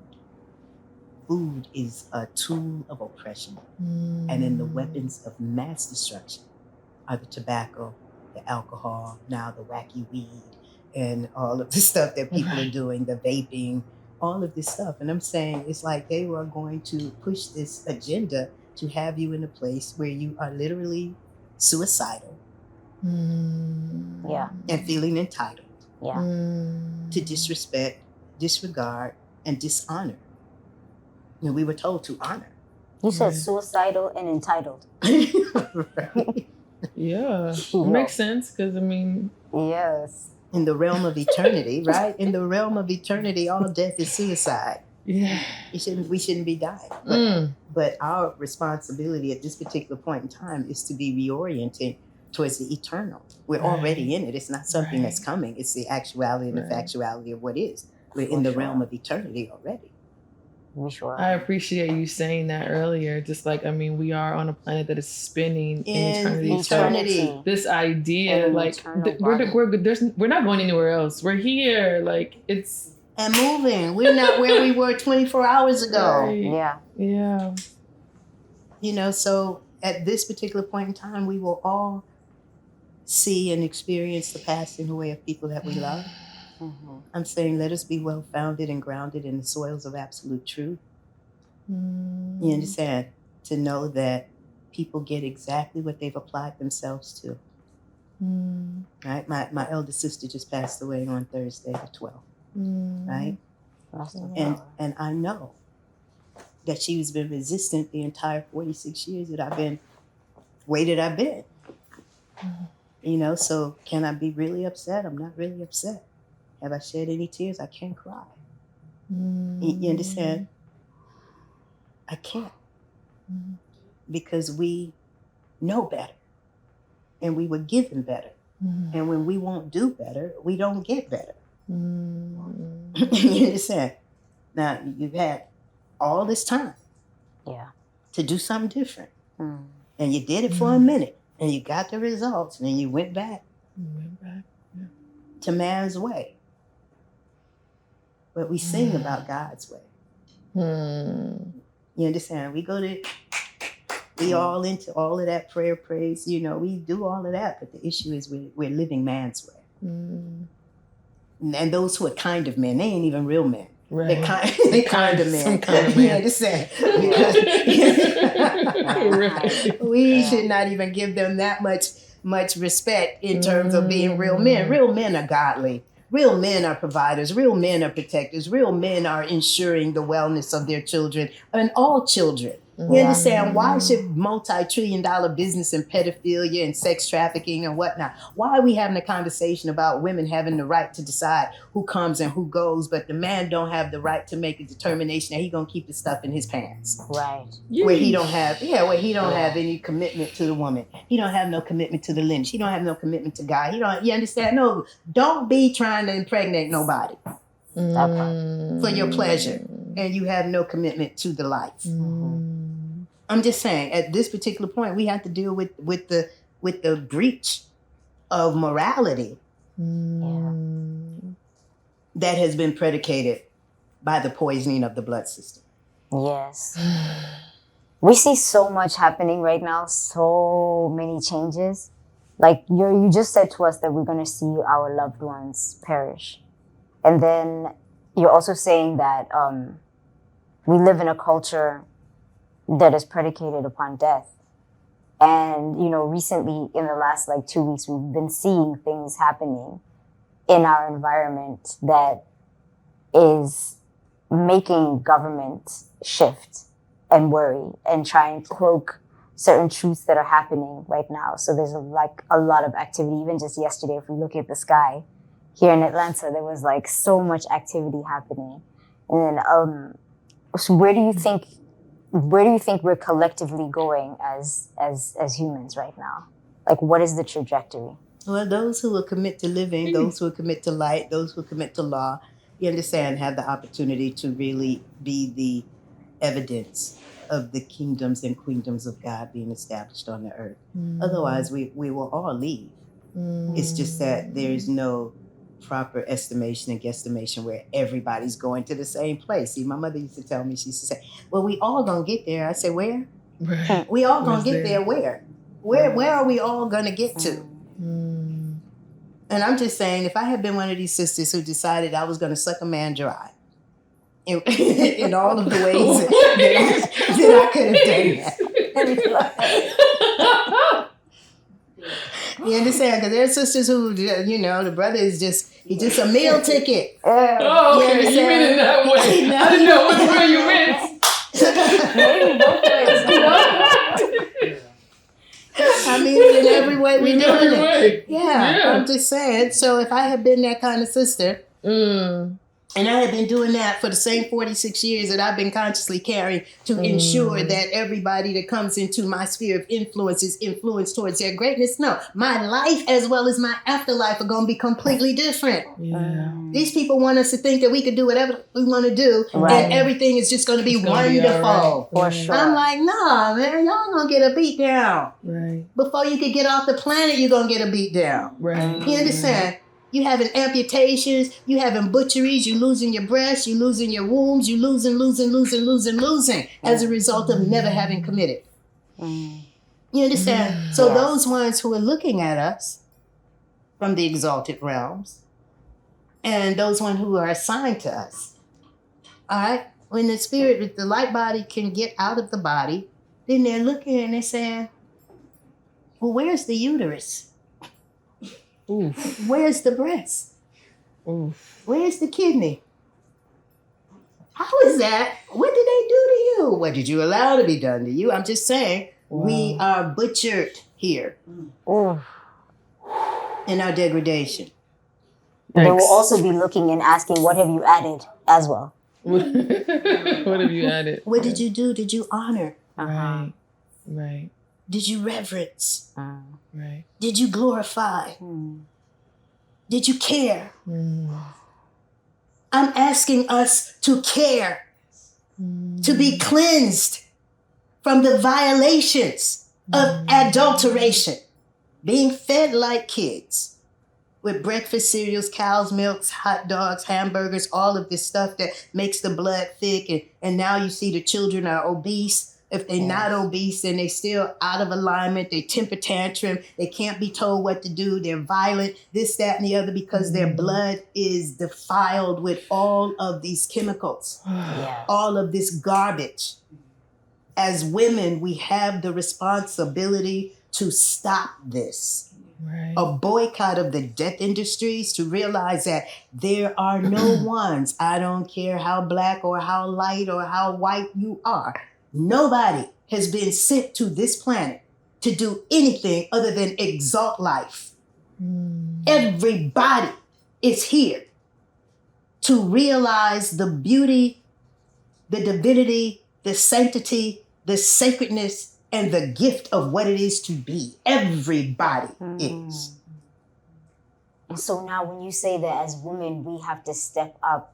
Food is a tool of oppression. And then the weapons of mass destruction are the tobacco, the alcohol, now the wacky weed, and all of the stuff that people are doing, the vaping, all of this stuff. And I'm saying it's like they were going to push this agenda to have you in a place where you are literally suicidal. Yeah. And feeling entitled. Yeah. To disrespect, disregard, and dishonor. And we were told to honor. You said suicidal and entitled. Right. Yeah. It makes sense because, I mean... Yes. In the realm of eternity, right? In the realm of eternity, all death is suicide. Yeah. We shouldn't be dying. But our responsibility at this particular point in time is to be reoriented towards the eternal. We're already in it. It's not something that's coming. It's the actuality and the factuality of what is. We're in the realm of eternity already. I appreciate you saying that earlier. Just like, I mean, we are on a planet that is spinning in eternity. So this idea, like, we're not going anywhere else. We're here. Like, it's... And moving. We're not where we were 24 hours ago. Right. Yeah. Yeah. You know, so at this particular point in time, we will all see and experience the passing away of people that we love. I'm saying let us be well-founded and grounded in the soils of absolute truth. You understand? To know that people get exactly what they've applied themselves to. Right? My eldest sister just passed away on Thursday the 12th. Right? And I know that she's been resistant the entire 46 years that I've been. You know, so can I be really upset? I'm not really upset. Have I shed any tears? I can't cry. You understand? I can't. Because we know better. And we were given better. And when we won't do better, we don't get better. You understand? Now, you've had all this time to do something different. And you did it for a minute. And you got the results. And then you went back. To man's way. But we sing about God's way. You understand? We all into all of that prayer, praise, you know, we do all of that, but the issue is we're living man's way. And those who are kind of men, they ain't even real men. Right. They're kind of men. Some kind of man. You understand? Because we should not even give them that much respect in terms of being real men. Real men are godly. Real men are providers. Real men are protectors. Real men are ensuring the wellness of their children and all children. You understand? Why should multi-trillion-dollar business and pedophilia and sex trafficking and whatnot? Why are we having a conversation about women having the right to decide who comes and who goes, but the man don't have the right to make a determination that he gonna keep the stuff in his pants? Right. Where he don't have any commitment to the woman. He don't have no commitment to the lineage. He don't have no commitment to God. You understand? No, don't be trying to impregnate nobody. That part. for your pleasure, and you have no commitment to the life. I'm just saying, at this particular point, we have to deal with the breach of morality that has been predicated by the poisoning of the blood system. Yes. We see so much happening right now, so many changes. Like you just said to us that we're going to see our loved ones perish. And then you're also saying that we live in a culture that is predicated upon death. And, recently in the last 2 weeks, we've been seeing things happening in our environment that is making government shift and worry and try and cloak certain truths that are happening right now. So there's a lot of activity. Even just yesterday, if we look at the sky here in Atlanta, there was so much activity happening. And then, so where do you think we're collectively going as humans right now? What is the trajectory? Well, those who will commit to living, those who will commit to light, those who commit to law, you understand, have the opportunity to really be the evidence of the kingdoms and queendoms of God being established on the earth. Otherwise, we will all leave. It's just that there's no proper estimation and guesstimation where everybody's going to the same place. See, my mother used to tell me, she used to say, well, we all gonna get there. I said, where? Right. We all gonna get there where? Where are we all gonna get to? And I'm just saying, if I had been one of these sisters who decided I was gonna suck a man dry in all of the ways that I could have done that. You understand? Because there are sisters who, the brother is just a meal ticket. Oh, okay. You mean it that way. I didn't know which way you went. Maybe both ways. I mean, in every way we do it. Yeah. Yeah, I'm just saying. So if I had been that kind of sister, and I had been doing that for the same 46 years that I've been consciously carrying to ensure that everybody that comes into my sphere of influence is influenced towards their greatness. No, my life as well as my afterlife are going to be completely different. Yeah. These people want us to think that we can do whatever we want to do and everything is just going to be wonderful. For sure. I'm like, nah, man, y'all going to get a beat down. Right. Before you can get off the planet, you're going to get a beat down. Right. You understand? You having amputations, you having butcheries, you losing your breasts, you losing your wombs, you losing as a result of never having committed. You understand? So those ones who are looking at us from the exalted realms and those ones who are assigned to us, all right? When the spirit, if the light body can get out of the body, then they're looking and they're saying, well, where's the uterus? Oof. Where's the breast? Oof. Where's the kidney? How is that? What did they do to you? What did you allow to be done to you? I'm just saying, we are butchered here in our degradation. They will also be looking and asking, what have you added as well? What have you added? What did you do? Did you honor? Right. Did you reverence? Right. Did you glorify? Did you care? I'm asking us to care, to be cleansed from the violations of adulteration, being fed like kids with breakfast cereals, cow's milks, hot dogs, hamburgers, all of this stuff that makes the blood thick. And now you see the children are obese. If they're not obese, then they're still out of alignment. They temper tantrum. They can't be told what to do. They're violent, this, that, and the other, because their blood is defiled with all of these chemicals, all of this garbage. As women, we have the responsibility to stop this. Right. A boycott of the death industries, to realize that there are no ones, I don't care how black or how light or how white you are, nobody has been sent to this planet to do anything other than exalt life. Everybody is here to realize the beauty, the divinity, the sanctity, the sacredness, and the gift of what it is to be. Everybody is. And so now when you say that as women, we have to step up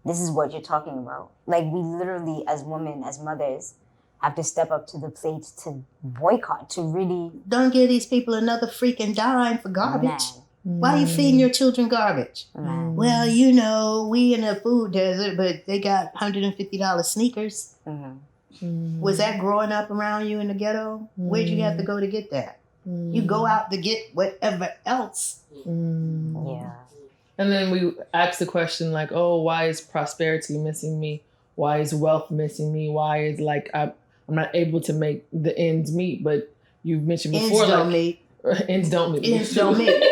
this is what you're talking about. Like, we literally, as women, as mothers, have to step up to the plate to boycott, to really... Don't give these people another freaking dime for garbage. Man. Why are you feeding your children garbage? Man. Well, you know, we in a food desert, but they got $150 sneakers. Was that growing up around you in the ghetto? Where'd you have to go to get that? You go out to get whatever else. Yeah. And then we ask the question like, oh, why is prosperity missing me? Why is wealth missing me? Why is like I'm not able to make the ends meet? But you've mentioned before, ends like don't meet. Ends don't meet. Ends don't meet.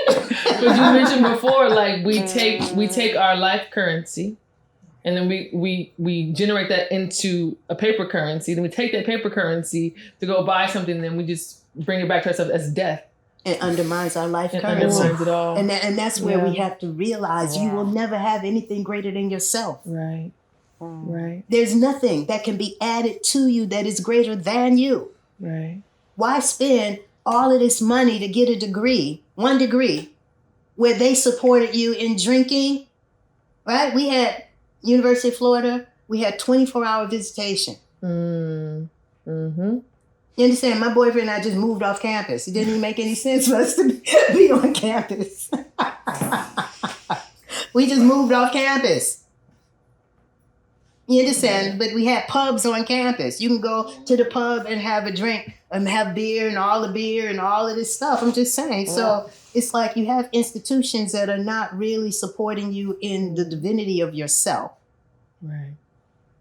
But you mentioned before, like we take our life currency, and then we generate that into a paper currency. Then we take that paper currency to go buy something. Then we just bring it back to ourselves as death. It undermines our life currency. Undermines it all. And that's where we have to realize you will never have anything greater than yourself. Right. Right. There's nothing that can be added to you that is greater than you. Right. Why spend all of this money to get a degree, 1 degree, where they supported you in drinking? Right? We had University of Florida, we had 24-hour visitation. You understand? My boyfriend and I just moved off campus. It didn't even make any sense for us to be on campus. We just moved off campus. You understand? But we had pubs on campus. You can go to the pub and have a drink and have beer and all of this stuff. I'm just saying. So it's like you have institutions that are not really supporting you in the divinity of yourself. Right.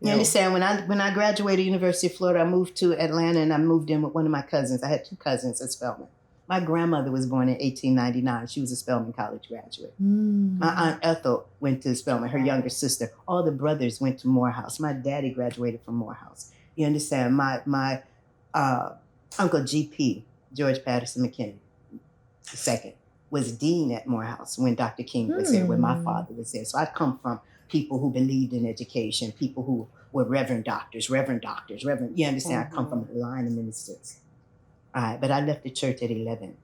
You understand? When I graduated University of Florida, I moved to Atlanta and I moved in with one of my cousins. I had 2 cousins at Spelman. My grandmother was born in 1899. She was a Spelman College graduate. My Aunt Ethel went to Spelman, her younger sister. All the brothers went to Morehouse. My daddy graduated from Morehouse. You understand? My Uncle GP, George Patterson McKinney, II, was dean at Morehouse when Dr. King was there, when my father was there. So I come from people who believed in education, people who were reverend doctors, you understand? I come from a line of ministers. All right, but I left the church at 11.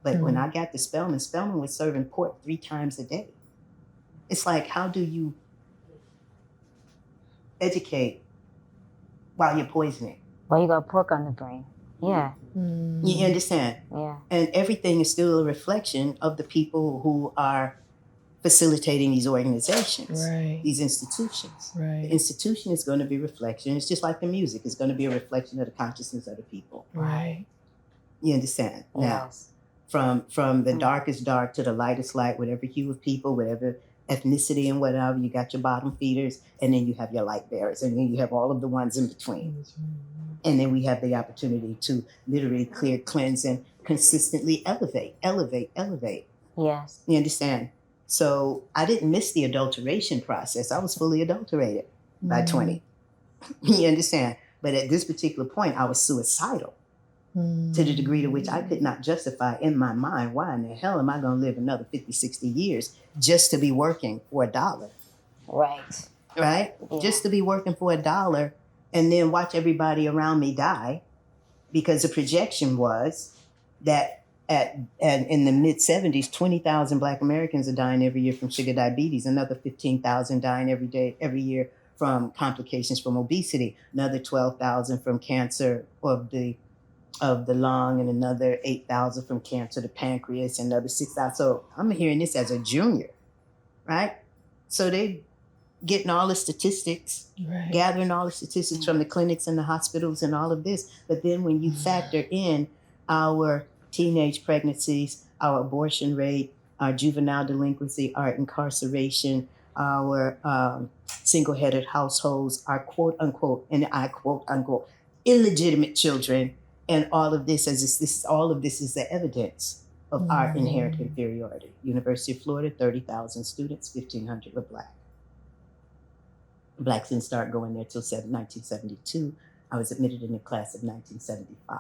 But when I got to Spelman was serving pork 3 times a day. It's like, how do you educate while you're poisoning? Well, you got pork on the brain. Yeah. You understand? Yeah. And everything is still a reflection of the people who are facilitating these organizations, these institutions. Right. The institution is going to be a reflection. It's just like the music. It's going to be a reflection of the consciousness of the people. Right. You understand? Yes. Now, from the darkest dark to the lightest light, whatever hue of people, whatever ethnicity and whatever, you got your bottom feeders, and then you have your light bearers, and then you have all of the ones in between. And then we have the opportunity to literally clear, cleanse, and consistently elevate. Yes. You understand? So I didn't miss the adulteration process. I was fully adulterated by 20. You understand? But at this particular point, I was suicidal to the degree to which I could not justify in my mind, why in the hell am I going to live another 50, 60 years just to be working for $1? Right. Right? Yeah. Just to be working for $1 and then watch everybody around me die, because the projection was that in the mid-70s, 20,000 Black Americans are dying every year from sugar diabetes, another 15,000 dying every year from complications from obesity, another 12,000 from cancer of the lung, and another 8,000 from cancer of the pancreas, and another 6,000. So I'm hearing this as a junior, right? So they getting all the statistics, gathering all the statistics from the clinics and the hospitals and all of this. But then when you factor in our teenage pregnancies, our abortion rate, our juvenile delinquency, our incarceration, our single-headed households, our quote unquote, and I quote unquote, illegitimate children, and all of this all of this is the evidence of our inherent inferiority. University of Florida, 30,000 students, 1,500 were Black. Blacks didn't start going there till 1972. I was admitted in the class of 1975.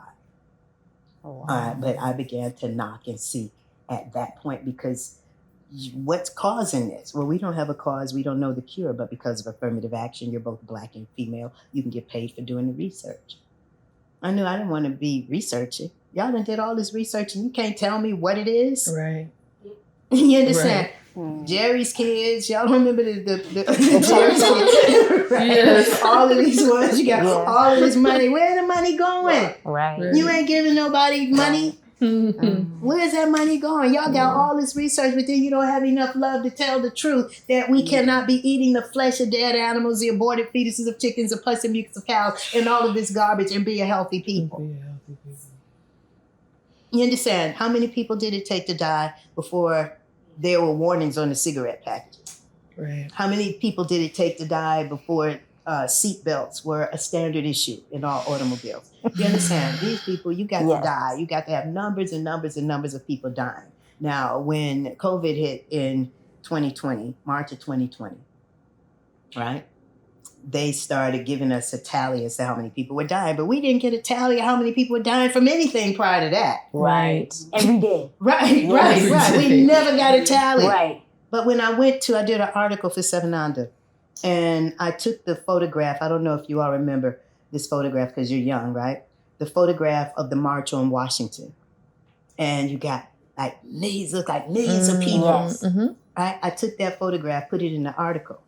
Oh, wow. But I began to knock and seek at that point, because what's causing this? Well, we don't have a cause. We don't know the cure, but because of affirmative action, you're both Black and female. You can get paid for doing the research. I knew I didn't want to be researching. Y'all done did all this research and you can't tell me what it is? Right. You understand? Right. Jerry's kids. Y'all remember the Jerry's kids? Right? Yes. All of these ones. You got all of this money. Where the money going? Right. You ain't giving nobody money. Mm-hmm. Where's that money going? Y'all got all this research, but then you don't have enough love to tell the truth that we cannot be eating the flesh of dead animals, the aborted fetuses of chickens, the pus and mucus of cows, and all of this garbage and be a healthy people. You understand? How many people did it take to die before there were warnings on the cigarette packages? Right. How many people did it take to die before seat belts were a standard issue in all automobiles? You understand? These people, you got to die. You got to have numbers and numbers and numbers of people dying. Now, when COVID hit in 2020, March of 2020, right? They started giving us a tally as to how many people were dying, but we didn't get a tally of how many people were dying from anything prior to that. Right. Every day. Right. We never got a tally. Right. But when I did an article for Seven Under, and I took the photograph. I don't know if you all remember this photograph because you're young, right? The photograph of the March on Washington. And you got like millions of people. Yes. Mm-hmm. Right? I took that photograph, put it in the article.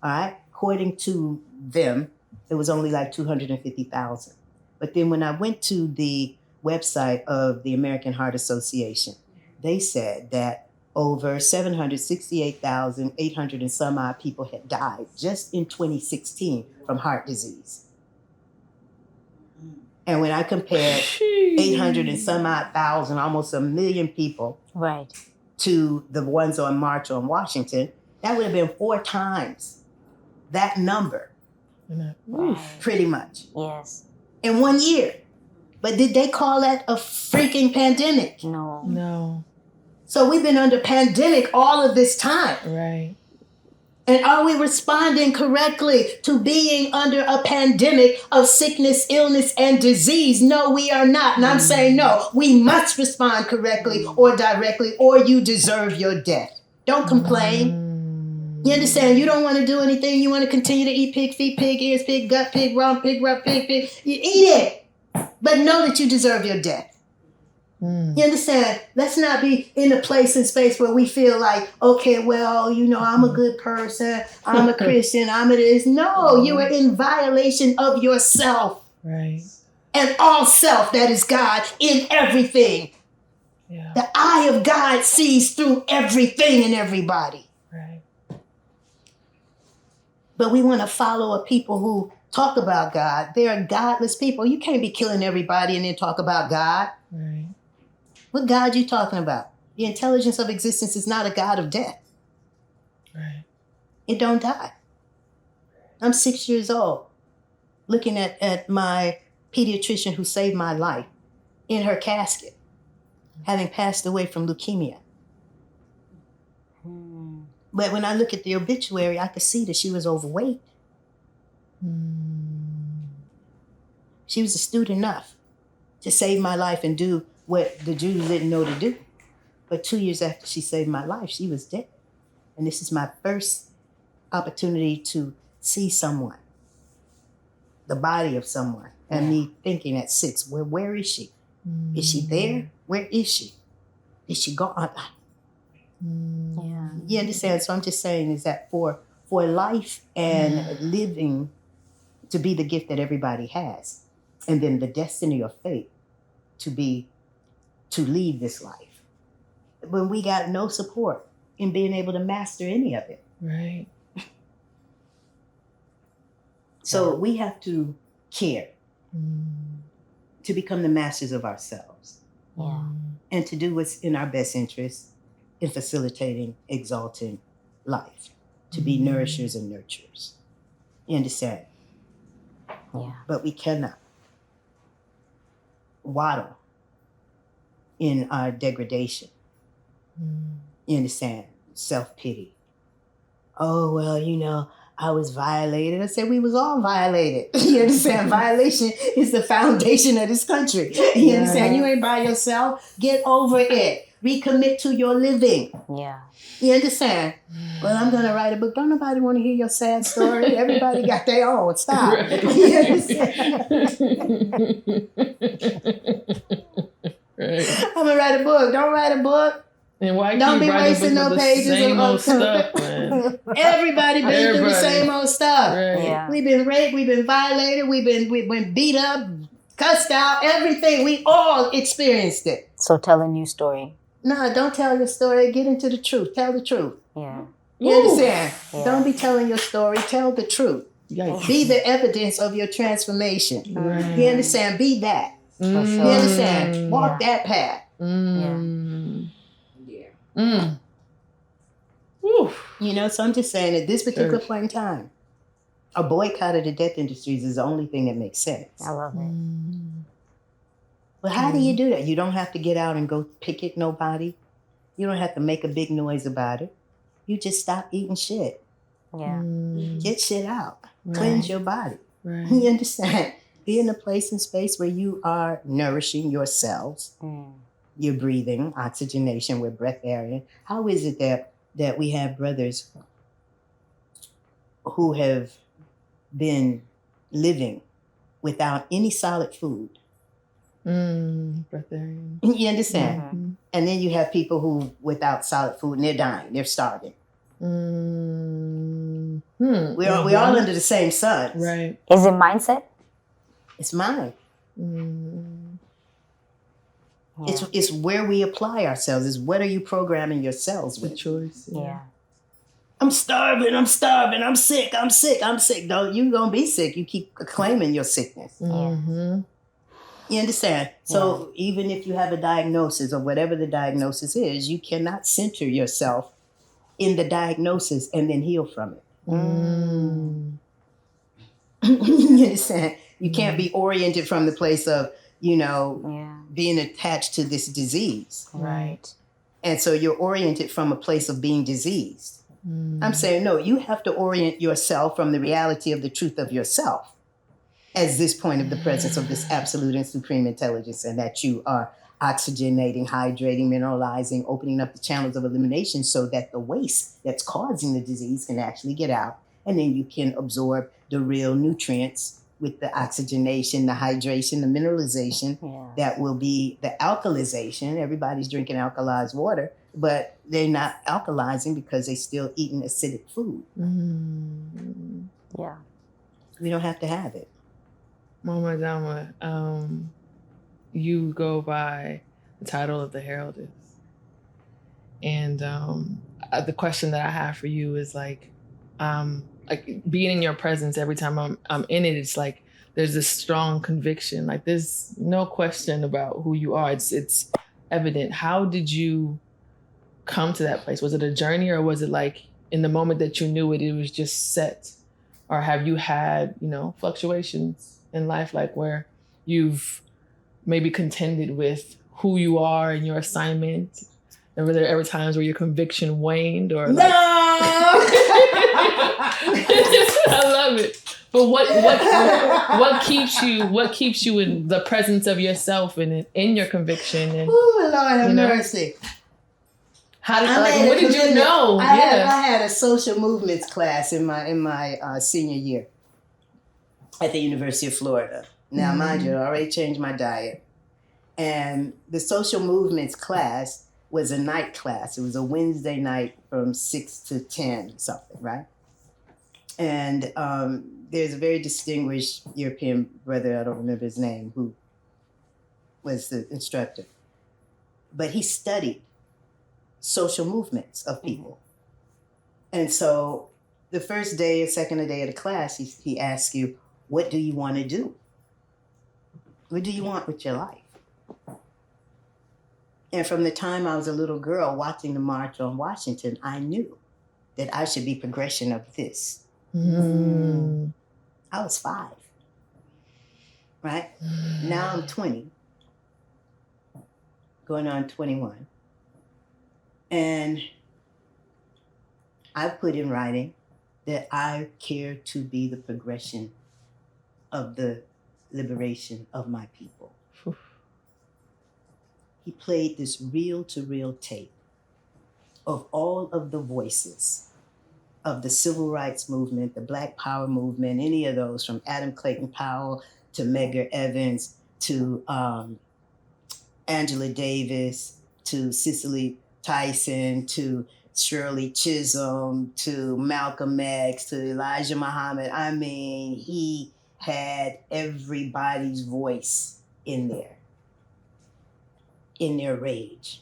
All right? According to them, it was only like 250,000. But then when I went to the website of the American Heart Association, they said that over 768,800 and some odd people had died just in 2016 from heart disease. And when I compared 800 and some odd thousand, almost 1 million people, right, to the ones on March on Washington, that would have been 4 times that number. Right. Pretty much. Yes. In 1 year. But did they call that a freaking pandemic? No. So we've been under pandemic all of this time. Right. And are we responding correctly to being under a pandemic of sickness, illness, and disease? No, we are not. And I'm saying no. We must respond correctly or directly, or you deserve your death. Don't complain. You understand? You don't want to do anything. You want to continue to eat pig feet, pig ears, pig gut, pig rump, pig rump, pig. You eat it. But know that you deserve your death. You understand? Let's not be in a place and space where we feel like, okay, well, I'm a good person. I'm a Christian. I'm a this. No, you are in violation of yourself. Right. And all self, that is God, in everything. Yeah. The eye of God sees through everything and everybody. Right. But we want to follow a people who talk about God. They are godless people. You can't be killing everybody and then talk about God. Right. What God you talking about? The intelligence of existence is not a God of death. Right. It don't die. I'm 6 years old, looking at my pediatrician who saved my life in her casket, having passed away from leukemia. But when I look at the obituary, I could see that she was overweight. She was astute enough to save my life and do what the Jews didn't know to do. But 2 years after she saved my life, she was dead. And this is my first opportunity to see someone, the body of someone, and me thinking at 6, where is she? Is she there? Where is she? Is she gone? Yeah. You understand? So I'm just saying is that for life and living to be the gift that everybody has, and then the destiny or fate to lead this life. When we got no support in being able to master any of it. Right. So we have to care to become the masters of ourselves. Yeah. And to do what's in our best interest in facilitating, exalting life. To be nourishers and nurturers. You understand? Yeah. But we cannot waddle in our degradation. You understand? Self-pity. Oh, well, I was violated. I said we was all violated. You understand? Violation is the foundation of this country. You understand? You ain't by yourself. Get over it. Recommit to your living. Yeah. You understand? Well, I'm going to write a book. Don't nobody want to hear your sad story. Everybody got their own. Stop. You understand? Right. I'm going to write a book. Don't write a book. And why Don't keep be writing wasting books no with the pages same of old stuff, man? Everybody been through the Everybody. same old stuff. Right. Yeah. We've been raped, we've been violated, we've been beat up, cussed out, everything. We all experienced it. So tell a new story. No, don't tell your story. Get into the truth. Tell the truth. Yeah. You understand? Yeah. Don't be telling your story. Tell the truth. Yikes. Be the evidence of your transformation. Right. You understand? Be that. For You sure. understand? Walk that path. Mm. Yeah. Mm. Woo. You know, so I'm just saying at this particular Church. point in time, a boycott of the death industries is the only thing that makes sense. I love it. But how do you do that? You don't have to get out and go picket nobody. You don't have to make a big noise about it. You just stop eating shit. Yeah. Get shit out. Right. Cleanse your body. Right. You understand? Be in a place and space where you are nourishing yourselves. You're breathing, oxygenation, we're breatharian. How is it that we have brothers who have been living without any solid food? Breatharian. You understand? Mm-hmm. And then you have people who without solid food and they're dying, they're starving. Mm-hmm. We're all under the same sun. Right. Is it mindset? It's mine. Yeah. It's where we apply ourselves. It's what are you programming yourselves The with? choice. Yeah. I'm starving, I'm sick. Don't you gonna be sick. You keep claiming your sickness. Mm-hmm. You understand? So even if you have a diagnosis or whatever the diagnosis is, you cannot center yourself in the diagnosis and then heal from it. You understand? You can't be oriented from the place of, being attached to this disease. Right. And so you're oriented from a place of being diseased. I'm saying, no, you have to orient yourself from the reality of the truth of yourself as this point of the presence of this absolute and supreme intelligence, and that you are oxygenating, hydrating, mineralizing, opening up the channels of elimination so that the waste that's causing the disease can actually get out, and then you can absorb the real nutrients with the oxygenation, the hydration, the mineralization. That will be the alkalization. Everybody's drinking alkalized water, but they're not alkalizing because they're still eating acidic food. Yeah. We don't have to have it. Mama Adama, you go by the title of the Heraldess. And the question that I have for you is like being in your presence every time I'm in it, it's like there's this strong conviction. Like there's no question about who you are. It's evident. How did you come to that place? Was it a journey, or was it like in the moment that you knew it, it was just set? Or have you had, fluctuations in life, like where you've maybe contended with who you are and your assignment? And were there ever times where your conviction waned, or like... No! I love it. But what keeps you in the presence of yourself and in your conviction? And Oh, Lord have mercy. What did you know? I had a social movements class in my senior year at the University of Florida. Now, mind you, I already changed my diet. And the social movements class was a night class. It was a Wednesday night from 6 to 10 something, right? And there's a very distinguished European brother, I don't remember his name, who was the instructor. But he studied social movements of people. And so the first day or second day of the class, he asks you, what do you want to do? What do you want with your life? And from the time I was a little girl watching the March on Washington, I knew that I should be progression of this. I was 5, right? Now I'm 20, going on 21. And I put in writing that I care to be the progression of the liberation of my people. He played this reel-to-reel tape of all of the voices of the civil rights movement, the Black Power movement, any of those, from Adam Clayton Powell to Medgar Evers to Angela Davis to Cicely Tyson to Shirley Chisholm to Malcolm X to Elijah Muhammad. I mean, he had everybody's voice in there, in their rage.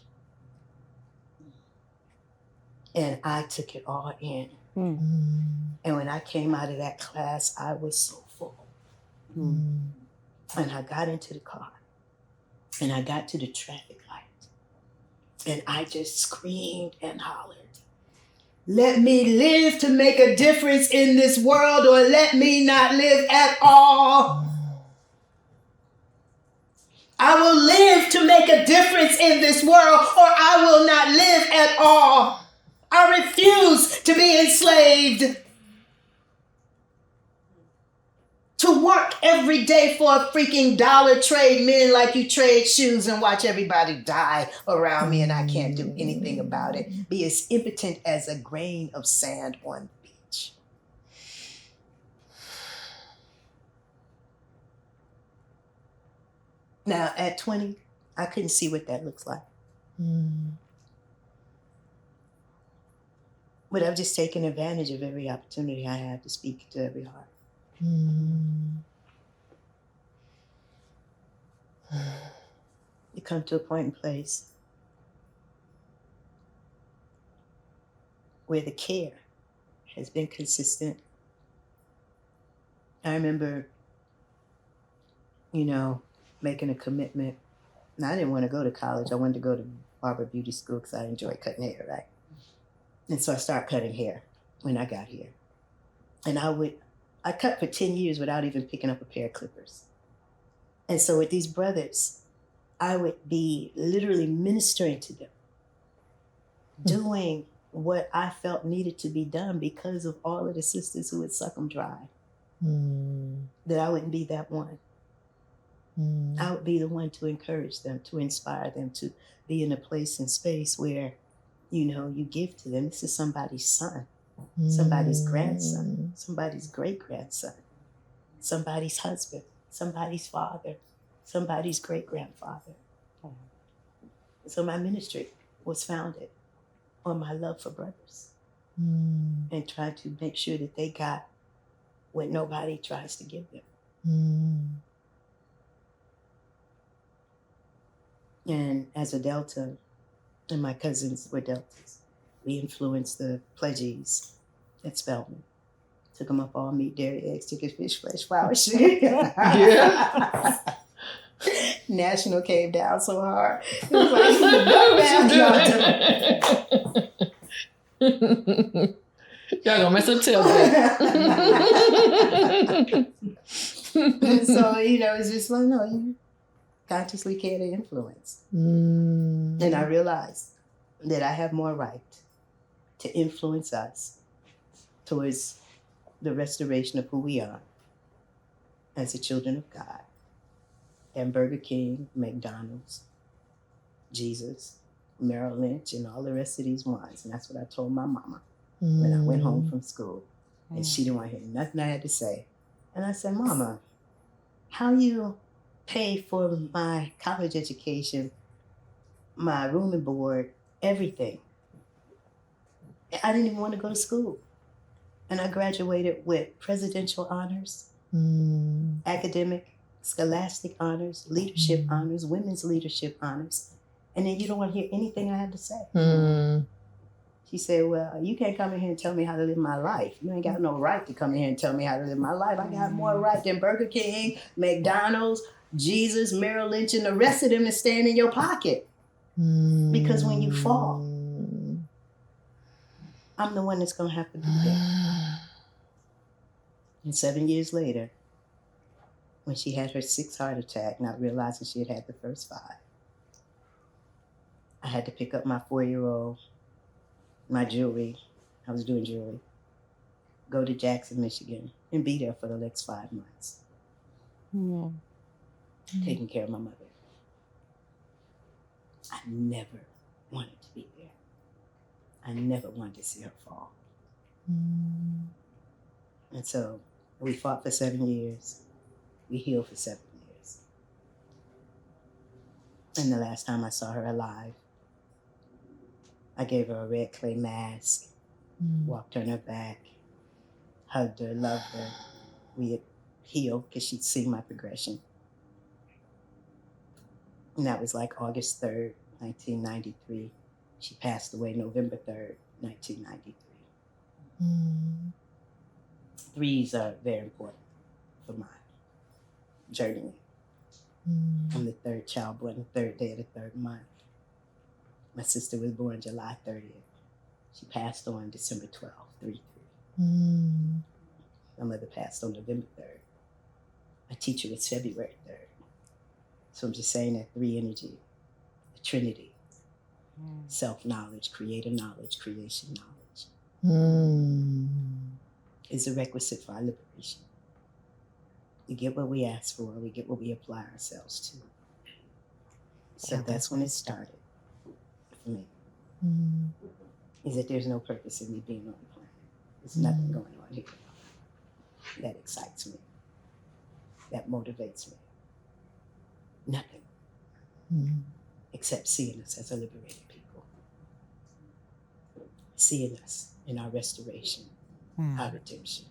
And I took it all in. And when I came out of that class, I was so full. And I got into the car and I got to the traffic light and I just screamed and hollered, "Let me live to make a difference in this world, or let me not live at all. I will live to make a difference in this world, or I will not live at all. I refuse to be enslaved. To work every day for a freaking dollar, trade men like you trade shoes, and watch everybody die around me and I can't do anything about it. Be as impotent as a grain of sand on the beach." Now, at 20, I couldn't see what that looks like. But I've just taken advantage of every opportunity I have to speak to every heart. You come to a point and place where the care has been consistent. I remember, making a commitment. And I didn't want to go to college. I wanted to go to barber beauty school because I enjoyed cutting hair, right? And so I started cutting hair when I got here. And I cut for 10 years without even picking up a pair of clippers. And so with these brothers, I would be literally ministering to them, doing what I felt needed to be done because of all of the sisters who would suck them dry. That I wouldn't be that one. I would be the one to encourage them, to inspire them, to be in a place and space where, you give to them. This is somebody's son, somebody's grandson, somebody's great-grandson, somebody's husband, somebody's father, somebody's great-grandfather. So my ministry was founded on my love for brothers and trying to make sure that they got what nobody tries to give them. And as a Delta, and my cousins were Deltas, we influenced the pledges at Spelman. Took them up all meat, dairy, eggs, chicken, fish, flesh, flour, sugar. Yeah. National came down so hard. It was like, Y'all gonna mess up till And so, it's just like, no, you consciously care to influence. And I realized that I have more right to influence us towards the restoration of who we are as the children of God than Burger King, McDonald's, Jesus, Merrill Lynch, and all the rest of these ones. And that's what I told my mama when I went home from school. And she didn't want to hear nothing I had to say. And I said, "Mama, how you pay for my college education, my room and board, everything? I didn't even want to go to school. And I graduated with presidential honors, academic, scholastic honors, leadership honors, women's leadership honors. And then you don't want to hear anything I have to say." She said, "Well, you can't come in here and tell me how to live my life. You ain't got no right to come in here and tell me how to live my life. I got more right than Burger King, McDonald's, Jesus, Merrill Lynch, and the rest of them is staying in your pocket. Because when you fall, I'm the one that's going to have to be there." And 7 years later, when she had her 6th heart attack, not realizing she had had the first 5, I had to pick up my 4-year-old, my jewelry. I was doing jewelry. Go to Jackson, Michigan, and be there for the next 5 months. Taking care of my mother. I never wanted to be there. I never wanted to see her fall. And so we fought for 7 years. We healed for 7 years. And the last time I saw her alive, I gave her a red clay mask, walked her on her back, hugged her, loved her. We had healed because she'd seen my progression. And that was like August 3rd, 1993. She passed away November 3rd, 1993. Threes are very important for my journey. I'm the third child born the third day of the third month. My sister was born July 30th. She passed on December 12th, 3-3. My mother passed on November 3rd. My teacher was February 3rd. So I'm just saying that three energy, the Trinity, self-knowledge, creator knowledge, creation knowledge, is a requisite for our liberation. We get what we ask for, we get what we apply ourselves to. So that's when it started for me. Is that there's no purpose in me being on the planet. There's nothing going on here that excites me, that motivates me. Nothing. Except seeing us as a liberated people. Seeing us in our restoration, our redemption.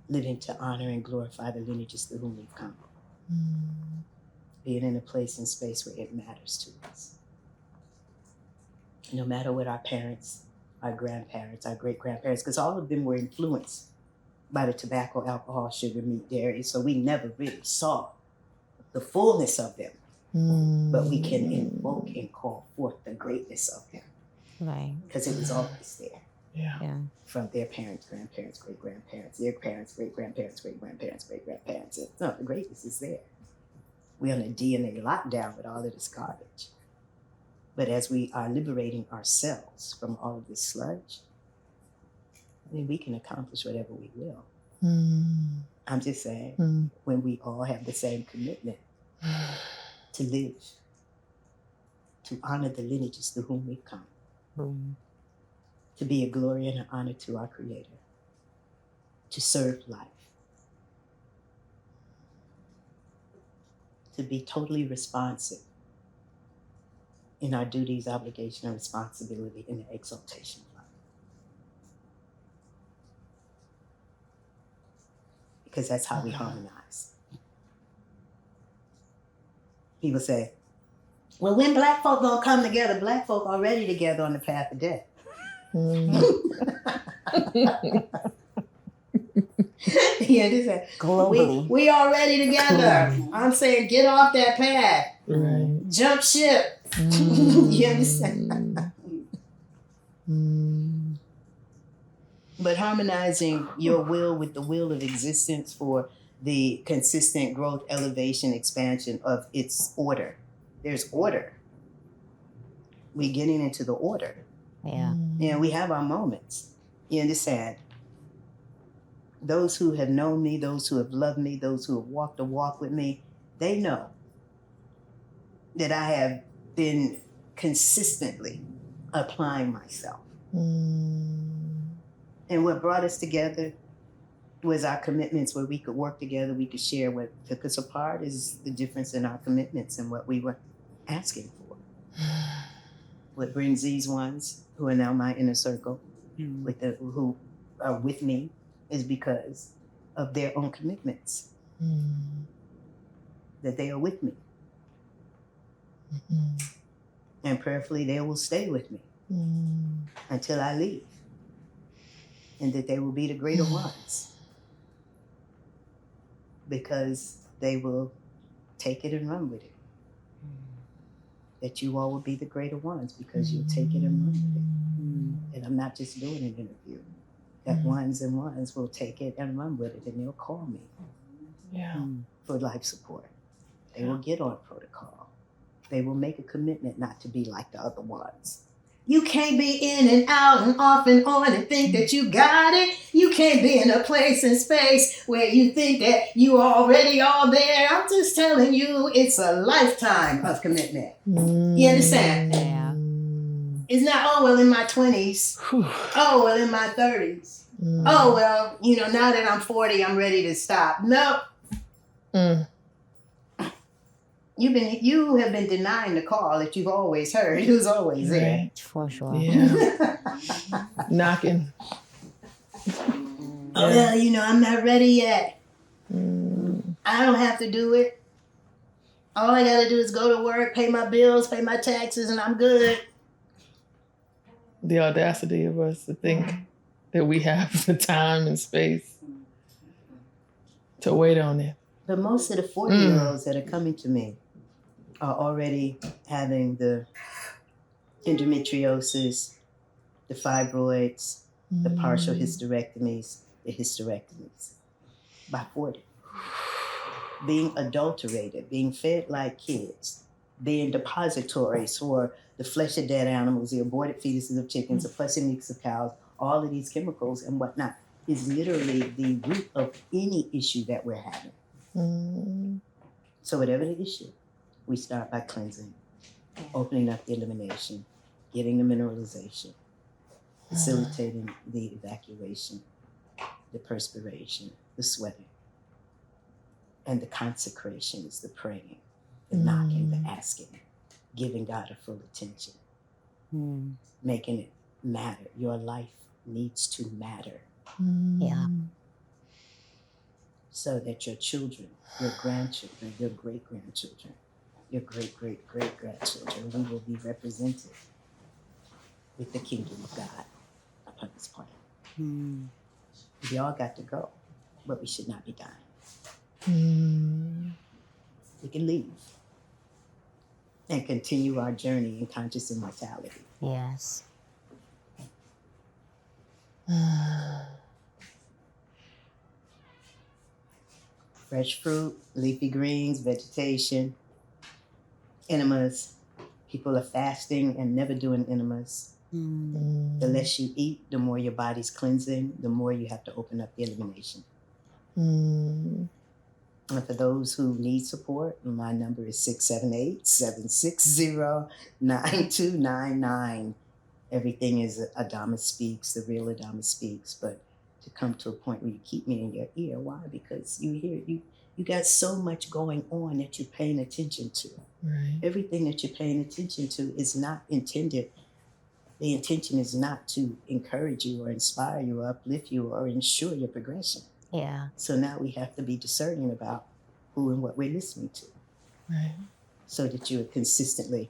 Living to honor and glorify the lineages through whom we've come. Being in a place and space where it matters to us. No matter what our parents, our grandparents, our great-grandparents, because all of them were influenced by the tobacco, alcohol, sugar, meat, dairy, so we never really saw the fullness of them. But we can invoke and call forth the greatness of them. Right. Because it was always there. Yeah. From their parents, grandparents, great-grandparents, their parents, great-grandparents, great-grandparents, great-grandparents. No, the greatness is there. We're on a DNA lockdown with all of this garbage. But as we are liberating ourselves from all of this sludge, I mean, we can accomplish whatever we will. I'm just saying, when we all have the same commitment to live, to honor the lineages through whom we've come, to be a glory and an honor to our Creator, to serve life, to be totally responsive in our duties, obligation, and responsibility in the exaltation of life. Because that's how we harmonize. People say, well, when black folk gonna come together? Black folk already together on the path of death. You understand? Globally. We already together. I'm saying get off that path. Right. Jump ship. You understand? But harmonizing your will with the will of existence for the consistent growth, elevation, expansion of its order. There's order. We're getting into the order. Yeah. And we have our moments. You understand? Those who have known me, those who have loved me, those who have walked the walk with me, they know that I have been consistently applying myself. And what brought us together was our commitments where we could work together, we could share. What took us apart is the difference in our commitments and what we were asking for. What brings these ones who are now my inner circle, who are with me, is because of their own commitments. That they are with me. And prayerfully, they will stay with me until I leave. And that they will be the greater ones. Because they will take it and run with it. That you all will be the greater ones because you'll take it and run with it. And I'm not just doing an interview. That ones and ones will take it and run with it, and they'll call me for life support. They will get on protocol. They will make a commitment not to be like the other ones. You can't be in and out and off and on and think that you got it. You can't be in a place and space where you think that you are already all there. I'm just telling you, it's a lifetime of commitment. You understand? Yeah. It's not, oh, well, in my 20s. Oh, well, in my 30s. Oh, well, now that I'm 40, I'm ready to stop. No. You You have been denying the call that you've always heard. It was always there. Right. For sure. Yeah. Knocking. Oh yeah, I'm not ready yet. Mm. I don't have to do it. All I gotta do is go to work, pay my bills, pay my taxes, and I'm good. The audacity of us to think that we have the time and space to wait on it. But most of the 40-year-olds that are coming to me are already having the endometriosis, the fibroids, the partial hysterectomies, the hysterectomies by 40. Being adulterated, being fed like kids, being depositories for the flesh of dead animals, the aborted fetuses of chickens, the pussy meats of cows, all of these chemicals and whatnot is literally the root of any issue that we're having. So whatever the issue, we start by cleansing, opening up the elimination, getting the mineralization, facilitating the evacuation, the perspiration, the sweating, and the consecrations, the praying, the knocking, the asking, giving God a full attention, making it matter. Your life needs to matter. Yeah. So that your children, your grandchildren, your great-grandchildren, your great-great-great-grandchildren, we will be represented with the kingdom of God upon this planet. We all got to go, but we should not be dying. We can leave and continue our journey in conscious immortality. Yes. Fresh fruit, leafy greens, vegetation, enemas. People are fasting and never doing enemas. The less you eat, the more your body's cleansing, the more you have to open up the elimination. And for those who need support, my number is 678-760-9299. Everything is Adama Speaks, the real Adama Speaks, but to come to a point where you keep me in your ear. Why? Because you got so much going on that you're paying attention to. Right. Everything that you're paying attention to is not intended. The intention is not to encourage you or inspire you or uplift you or ensure your progression. Yeah. So now we have to be discerning about who and what we're listening to. Right. So that you're consistently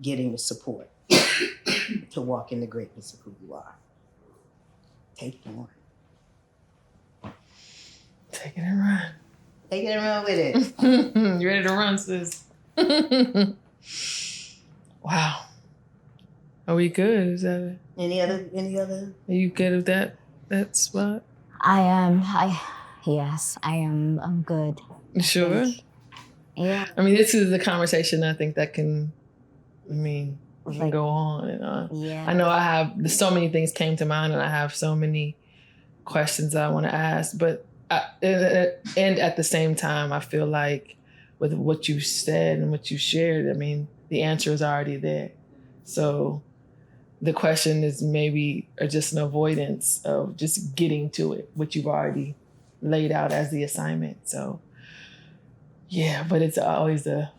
getting the support to walk in the greatness of who you are. Take it on. Take it and run. Take it and run with it. You ready to run, sis? Wow. Are we good? Is that Any other? Are you good with that spot? I am. Yes, I am. I'm good. You sure? Yeah. I mean, this is the conversation I think that can go on and on. Yeah. I know there's so many things came to mind and I have so many questions I want to ask, but and at the same time, I feel like with what you said and what you shared, I mean, the answer is already there. So the question is maybe just an avoidance of just getting to it, which you've already laid out as the assignment. So yeah, but it's always a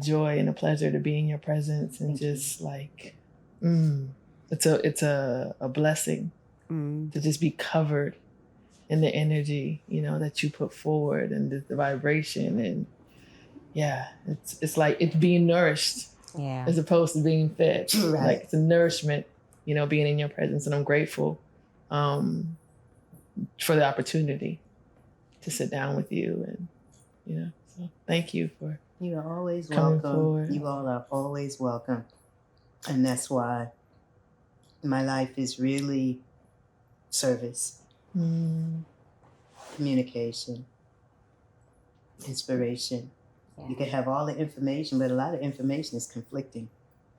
joy and a pleasure to be in your presence and just like, it's a blessing to just be covered in the energy, that you put forward and the vibration. And yeah, it's like it's being nourished as opposed to being fed. Right. Like it's a nourishment, being in your presence. And I'm grateful for the opportunity to sit down with you and, so thank you for You are always coming welcome. forward. You all are always welcome. And that's why my life is really service, communication, inspiration. Yeah. You can have all the information, but a lot of information is conflicting.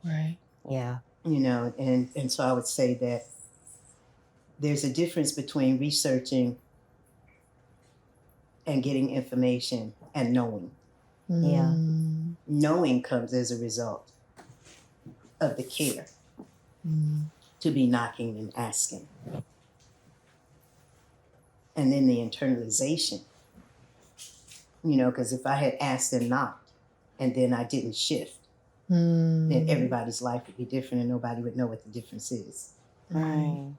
Right. Yeah. And so I would say that there's a difference between researching and getting information and knowing. Yeah. Knowing comes as a result of the care to be knocking and asking. And then the internalization, because if I had asked and knocked, and then I didn't shift, then everybody's life would be different and nobody would know what the difference is. Right.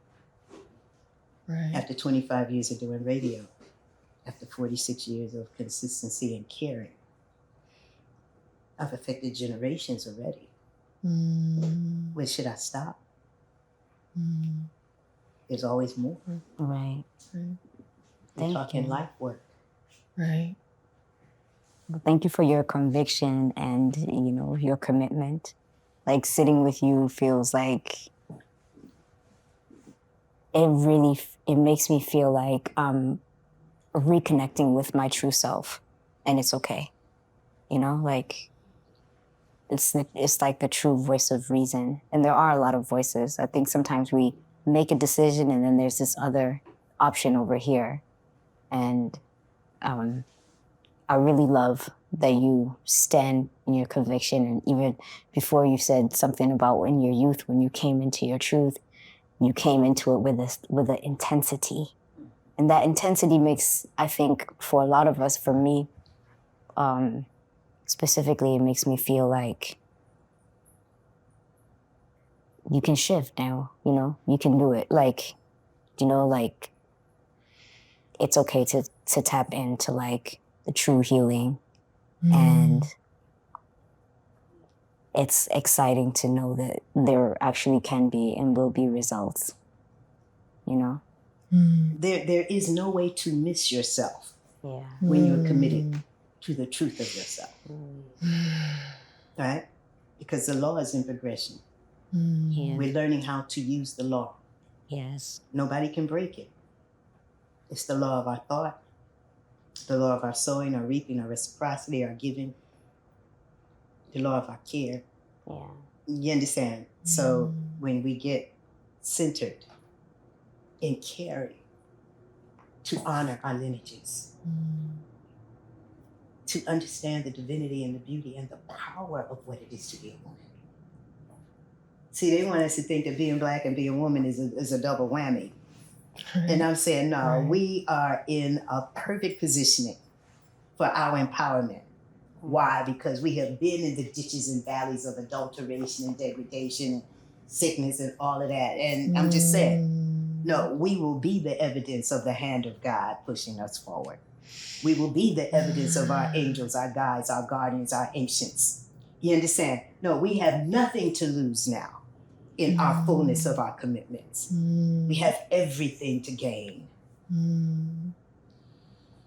After 25 years of doing radio, after 46 years of consistency and caring, I've affected generations already. When should I stop? There's always more. Right. We're Thank talking you. life work. Right. Well, thank you for your conviction and, you know, your commitment. Like sitting with you feels like it makes me feel like I'm reconnecting with my true self, and it's okay. You know, like it's like the true voice of reason. And there are a lot of voices. I think sometimes we make a decision and then there's this other option over here. And I really love that you stand in your conviction. And even before you said something about in your youth, when you came into your truth, you came into it with an intensity. And that intensity makes, I think, for a lot of us, for me, specifically, it makes me feel like you can shift now, you know, you can do it. Like, you know, like it's okay to tap into like the true healing. And it's exciting to know that there actually can be and will be results, you know? There is no way to miss yourself when you're committed to the truth of yourself. Right? Because the law is in progression. Yeah. We're learning how to use the law. Yes. Nobody can break it. It's the law of our thought, the law of our sowing, our reaping, our reciprocity, our giving, the law of our care. Yeah. You understand? So when we get centered in caring, to honor our lineages, to understand the divinity and the beauty and the power of what it is to be a woman. See, they want us to think that being Black and being a woman is a double whammy. And I'm saying, no, we are in a perfect positioning for our empowerment. Why? Because we have been in the ditches and valleys of adulteration and degradation and sickness and all of that. And I'm just saying, no, we will be the evidence of the hand of God pushing us forward. We will be the evidence of our angels, our guides, our guardians, our ancients. You understand? No, we have nothing to lose now in our fullness of our commitments. We have everything to gain.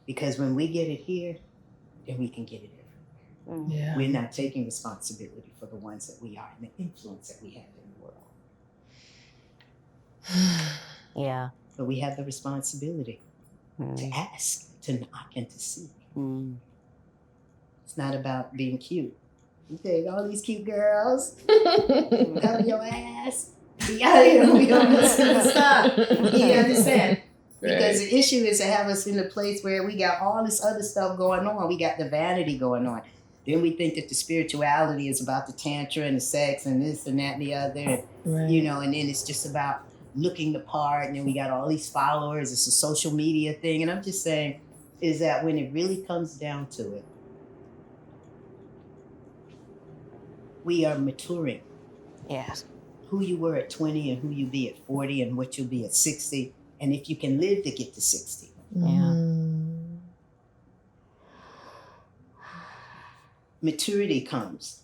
Because when we get it here, then we can get it everywhere. Yeah. We're not taking responsibility for the ones that we are and the influence that we have in the world. Yeah. But we have the responsibility to ask, to knock, and to seek. It's not about being cute. You take all these cute girls, cover your ass, be out here, we don't listen to stuff. You understand? Because the issue is to have us in a place where we got all this other stuff going on. We got the vanity going on. Then we think that the spirituality is about the tantra and the sex and this and that and the other. And, you know, and then it's just about looking the part. And then we got all these followers. It's a social media thing. And I'm just saying is that when it really comes down to it, we are maturing. Yes. Who you were at 20 and who you be at 40 and what you'll be at 60. And if you can live to get to 60. Yeah. Maturity comes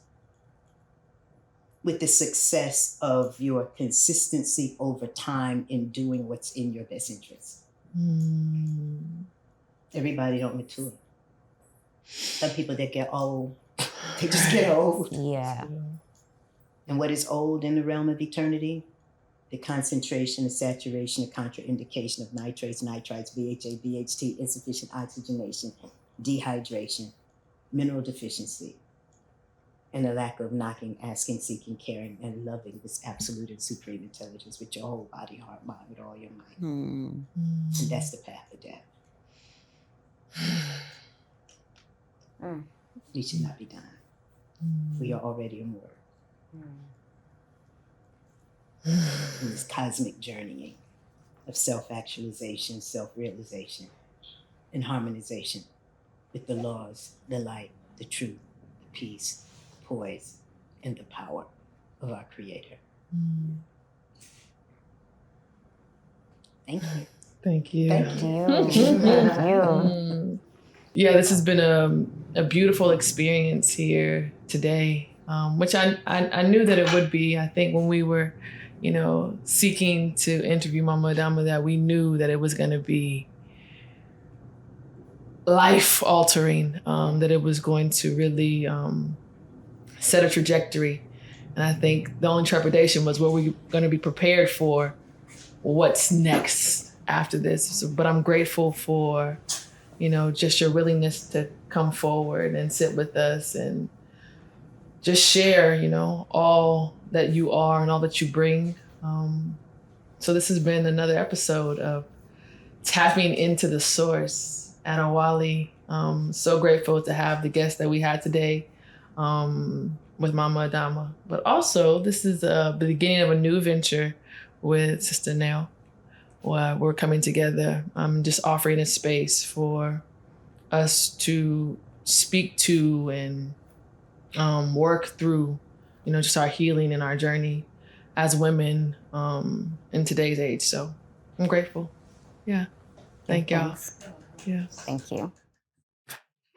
with the success of your consistency over time in doing what's in your best interest. Everybody don't mature. Some people that get old, they just get old. Yeah. And what is old in the realm of eternity? The concentration, the saturation, the contraindication of nitrates, nitrites, BHA, BHT, insufficient oxygenation, dehydration, mineral deficiency, and the lack of knocking, asking, seeking, caring, and loving this absolute and supreme intelligence with your whole body, heart, mind, with all your mind. And that's the path of death. We should not be done. We are already immortal. In this cosmic journeying of self-actualization, self-realization, and harmonization with the laws, the light, the truth, the peace, poise, and the power of our Creator. Thank you. Thank you. Thank Thank you. Thank you. Yeah, this has been a beautiful experience here today, which I knew that it would be. I think when we were, seeking to interview Mama Adama, that we knew that it was going to be life altering, that it was going to really set a trajectory. And I think the only trepidation was, were we going to be prepared for what's next after this? But I'm grateful for, just your willingness to come forward and sit with us and just share, all that you are and all that you bring. So this has been another episode of Tapping into the Source at Awali. So grateful to have the guest that we had today with Mama Adama. But also, this is the beginning of a new venture with Sister Nell. We're coming together. I'm just offering a space for us to speak to and work through, just our healing and our journey as women in today's age. So I'm grateful. Yeah. Thank y'all. Thanks. Yeah. Thank you.